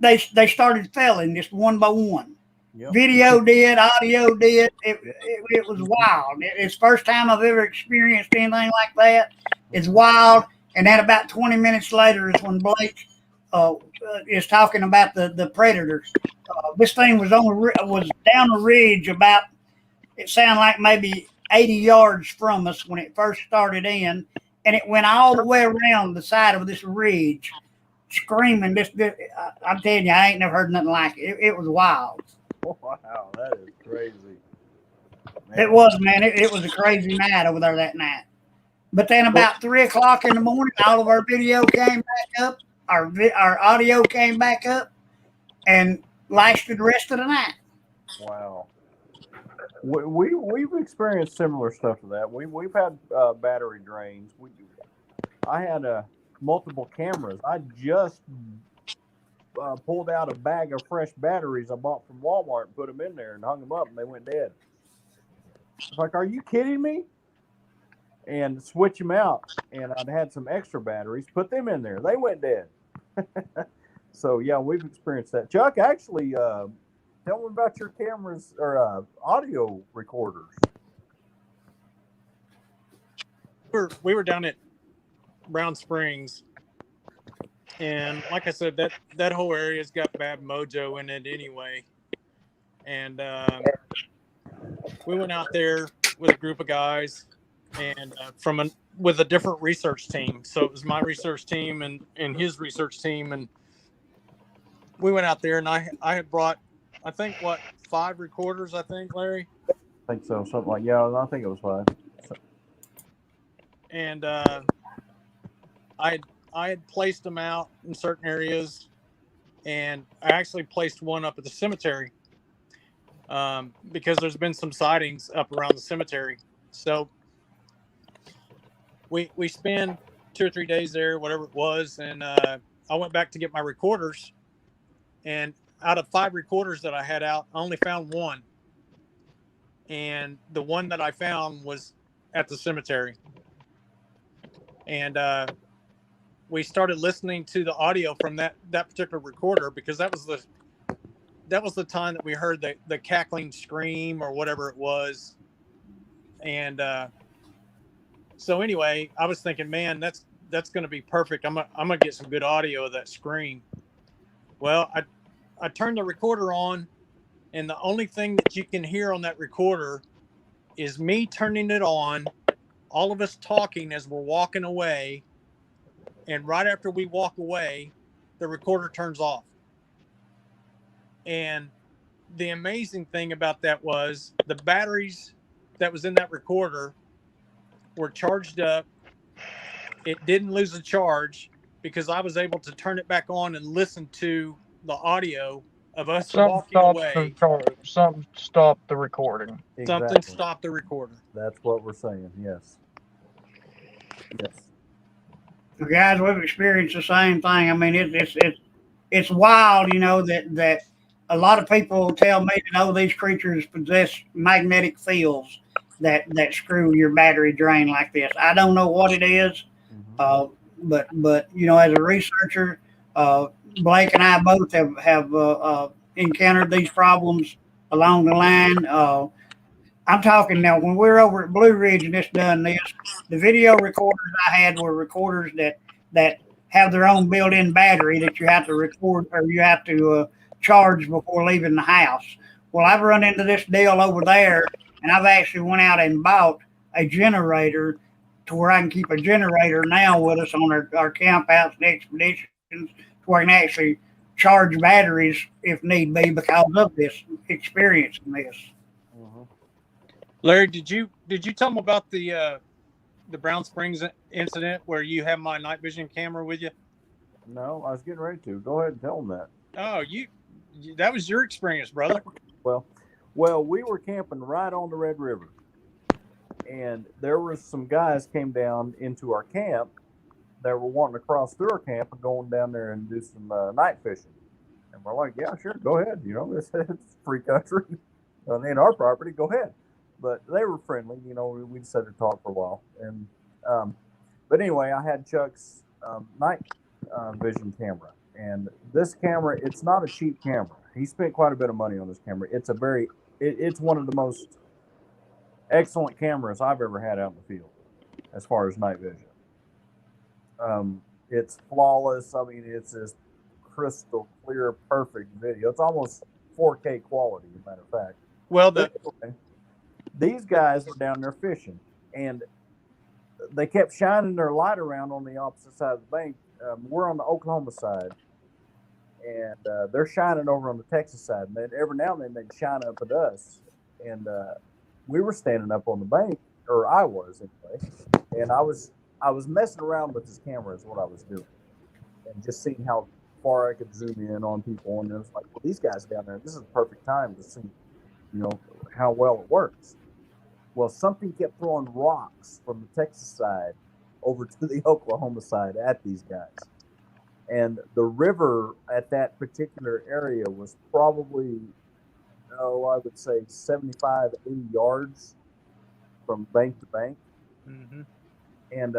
they started falling just one by one. Yep. Video did, audio did. It was wild. It's the first time I've ever experienced anything like that. It's wild. And then about 20 minutes later is when Blake is talking about the predators. This thing was was down a ridge about, it sounded like maybe 80 yards from us when it first started in, and it went all the way around the side of this ridge, screaming. I'm telling you, I ain't never heard nothing like it. It was wild. Wow, that is crazy. Man. It was, man. It was a crazy night over there that night. But then about 3 o'clock in the morning, all of our video came back up. Our audio came back up and lasted the rest of the night. Wow. We've experienced similar stuff to that. We've had battery drains. I had multiple cameras. I just pulled out a bag of fresh batteries I bought from Walmart and put them in there and hung them up, and they went dead. It's like, are you kidding me? And switch them out, and I'd had some extra batteries, put them in there. They went dead. So, yeah, we've experienced that. Chuck, actually, tell me about your cameras or audio recorders. We were down at Brown Springs, and like I said, that whole area's got bad mojo in it anyway. And we went out there with a group of guys, and with a different research team. So it was my research team and his research team, and we went out there, and I had brought, I think, 5 recorders, I think, Larry? I think so, something like, yeah, I think it was 5. And I had placed them out in certain areas, and I actually placed one up at the cemetery because there's been some sightings up around the cemetery. So we spent 2 or 3 days there, whatever it was, and I went back to get my recorders, and out of 5 recorders that I had out, I only found one, and the one that I found was at the cemetery. And we started listening to the audio from that particular recorder, because that was the time that we heard the cackling scream or whatever it was. And So anyway, I was thinking, man, that's going to be perfect. I'm gonna get some good audio of that scream. Well, I turned the recorder on, and the only thing that you can hear on that recorder is me turning it on, all of us talking as we're walking away, and right after we walk away, the recorder turns off. And the amazing thing about that was the batteries that was in that recorder were charged up. It didn't lose a charge because I was able to turn it back on and listen to the audio of us walking away. Something stopped the recording. Something stopped the recorder. That's what we're saying. Yes. Yes. Well, guys, we've experienced the same thing. I mean, it's wild, you know, that a lot of people tell me that, oh, these creatures possess magnetic fields that screw your battery drain like this. I don't know what it is, but you know, as a researcher, Blake and I both have encountered these problems along the line. I'm talking now, when we were over at Blue Ridge and it's done this, the video recorders I had were recorders that have their own built-in battery that you have to record or you have to charge before leaving the house. Well, I've run into this deal over there, and I've actually went out and bought a generator to where I can keep a generator now with us on our camp outs and expeditions to where I can actually charge batteries if need be because of this experience in this. Larry, did you tell them about the Brown Springs incident where you have my night vision camera with you? No, I was getting ready to. Go ahead and tell them that. Oh, that was your experience, brother. Well, we were camping right on the Red River, and there was some guys came down into our camp that were wanting to cross through our camp and going down there and do some night fishing. And we're like, yeah, sure, go ahead. You know, it's free country in our property. Go ahead. But they were friendly, you know. We just had to talk for a while, and but anyway, I had Chuck's night vision camera, and this camera, it's not a cheap camera. He spent quite a bit of money on this camera. It's it's one of the most excellent cameras I've ever had out in the field, as far as night vision. It's flawless. I mean, it's this crystal clear, perfect video. It's almost 4K quality, as a matter of fact. Well, these guys were down there fishing, and they kept shining their light around on the opposite side of the bank. We're on the Oklahoma side, and they're shining over on the Texas side. And then every now and then they'd shine up at us, and we were standing up on the bank, or I was anyway, and I was messing around with this camera is what I was doing, and just seeing how far I could zoom in on people. And it was like, well, these guys down there, this is the perfect time to see, you know, how well it works. Well, something kept throwing rocks from the Texas side over to the Oklahoma side at these guys. And the river at that particular area was probably, I would say 75, 80 yards from bank to bank. Mm-hmm. And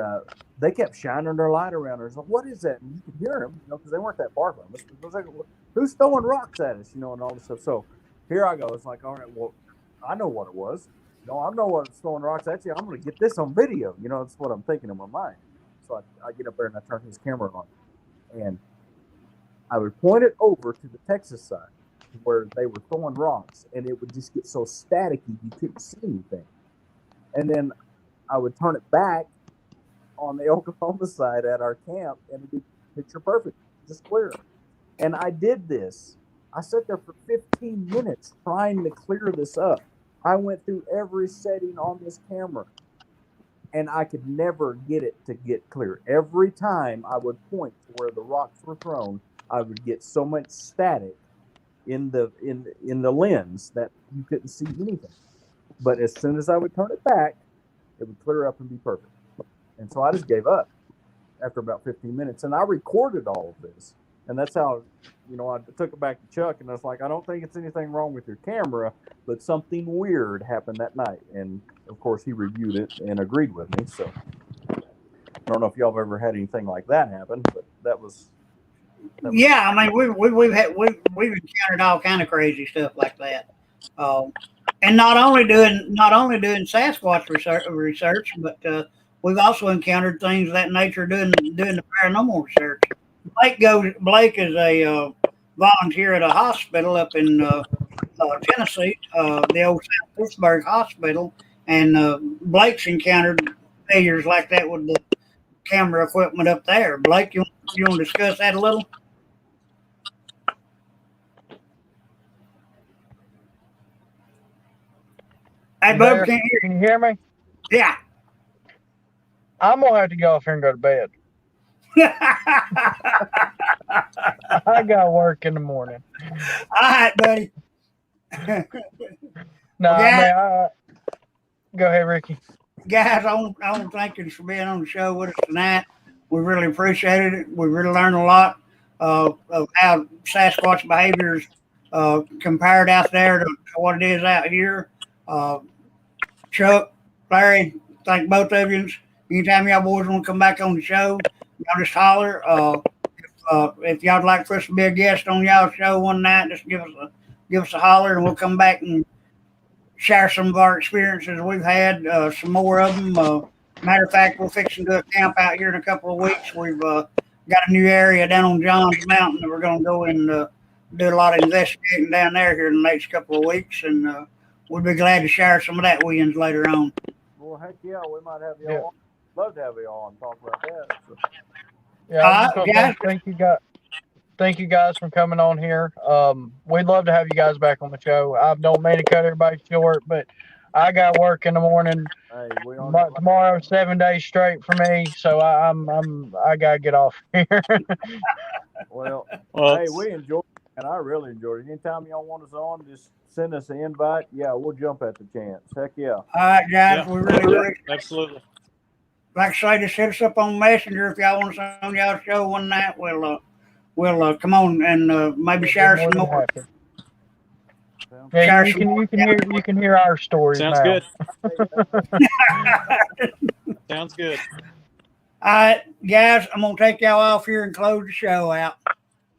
they kept shining their light around. There's like, what is that? And you could hear them, you know, because they weren't that far from us. It was like, who's throwing rocks at us, you know, and all this stuff. So here I go. It's like, all right, well, I know what it was. You know, I know what's throwing rocks at you. I'm going to get this on video. You know, that's what I'm thinking in my mind. So I get up there and I turn his camera on. And I would point it over to the Texas side where they were throwing rocks. And it would just get so staticky you couldn't see anything. And then I would turn it back on the Oklahoma side at our camp, and it'd be picture perfect, just clear. And I did this. I sat there for 15 minutes trying to clear this up. I went through every setting on this camera, and I could never get it to get clear. Every time I would point to where the rocks were thrown, I would get so much static in the lens that you couldn't see anything. But as soon as I would turn it back, it would clear up and be perfect. And so I just gave up after about 15 minutes. And I recorded all of this. And that's how, you know, I took it back to Chuck, and I was like, I don't think it's anything wrong with your camera, but something weird happened that night. And, of course, he reviewed it and agreed with me. So I don't know if y'all have ever had anything like that happen, but that was yeah, I mean, we've encountered all kind of crazy stuff like that. And not only doing Sasquatch research, but we've also encountered things of that nature doing the paranormal research. Blake is a volunteer at a hospital up in Tennessee, the old South Pittsburgh Hospital, and Blake's encountered failures like that with the camera equipment up there. Blake, you want to discuss that a little? Hey, Bub, can't hear. Can you hear me? Yeah. I'm gonna have to go off here and go to bed. I got work in the morning. All right, buddy. No, Well, go ahead, Ricky. guys, I want to thank you for being on the show with us tonight. We really appreciated it. We really learned a lot of how Sasquatch behaviors compared out there to what it is out here. Chuck, Larry, thank both of you. Anytime y'all boys want to come back on the show, y'all just holler. If y'all'd like for us to be a guest on y'all's show one night, just give us a holler, and we'll come back and share some of our experiences we've had. Some more of them. Matter of fact, we're fixing to do a camp out here in a couple of weeks. We've got a new area down on Johns Mountain that we're going to go and do a lot of investigating down there here in the next couple of weeks, and we'll be glad to share some of that with you later on. Well, heck yeah, we might have you on. Love to have you on and talk about that. So. Yeah, thank you guys for coming on here. We'd love to have you guys back on the show. I don't mean to cut everybody short, but I got work in the morning. Hey, tomorrow 7 days straight for me, so I gotta get off here. well, hey, we enjoyed it, and I really enjoyed it. Anytime y'all want us on, just send us an invite. Yeah, we'll jump at the chance. Heck yeah. All right, guys, we really appreciate it. Absolutely. Like I say, just hit us up on Messenger if y'all want us on y'all's show one night. We'll come on and maybe share some more. Yeah, you can hear our stories. Sounds now. good. Sounds good. All right, guys, I'm gonna take y'all off here and close the show out.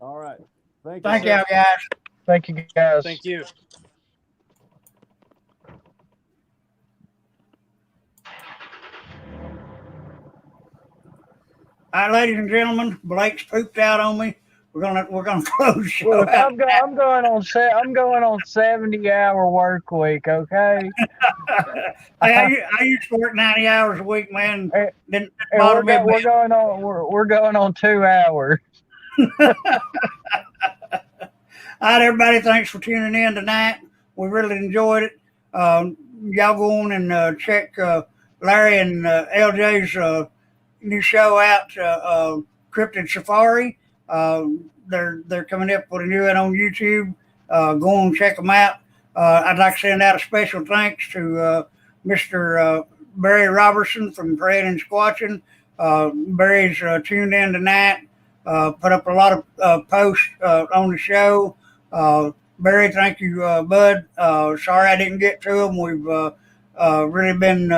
All right. Thank y'all, guys. Thank you, guys. Thank you. All right, ladies and gentlemen, Blake's pooped out on me. We're gonna close the show Look, out. I'm going on 70-hour work week. Okay. Hey, I used to work 90 hours a week, man. Didn't And bother me. we're going on 2 hours. All right, everybody. Thanks for tuning in tonight. We really enjoyed it. Y'all go on and check Larry and LJ's new show out, Cryptid Safari. They're coming up with a new one on YouTube. Go on and check them out. I'd like to send out a special thanks to Mr. Barry Robertson from Praying and Squatching. Barry's tuned in tonight. Put up a lot of posts on the show. Barry, thank you, bud. Sorry I didn't get to them. We've really been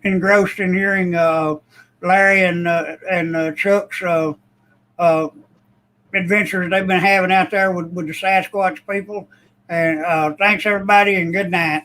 engrossed in hearing Larry and Chuck's adventures they've been having out there with the Sasquatch people. And thanks, everybody, and good night.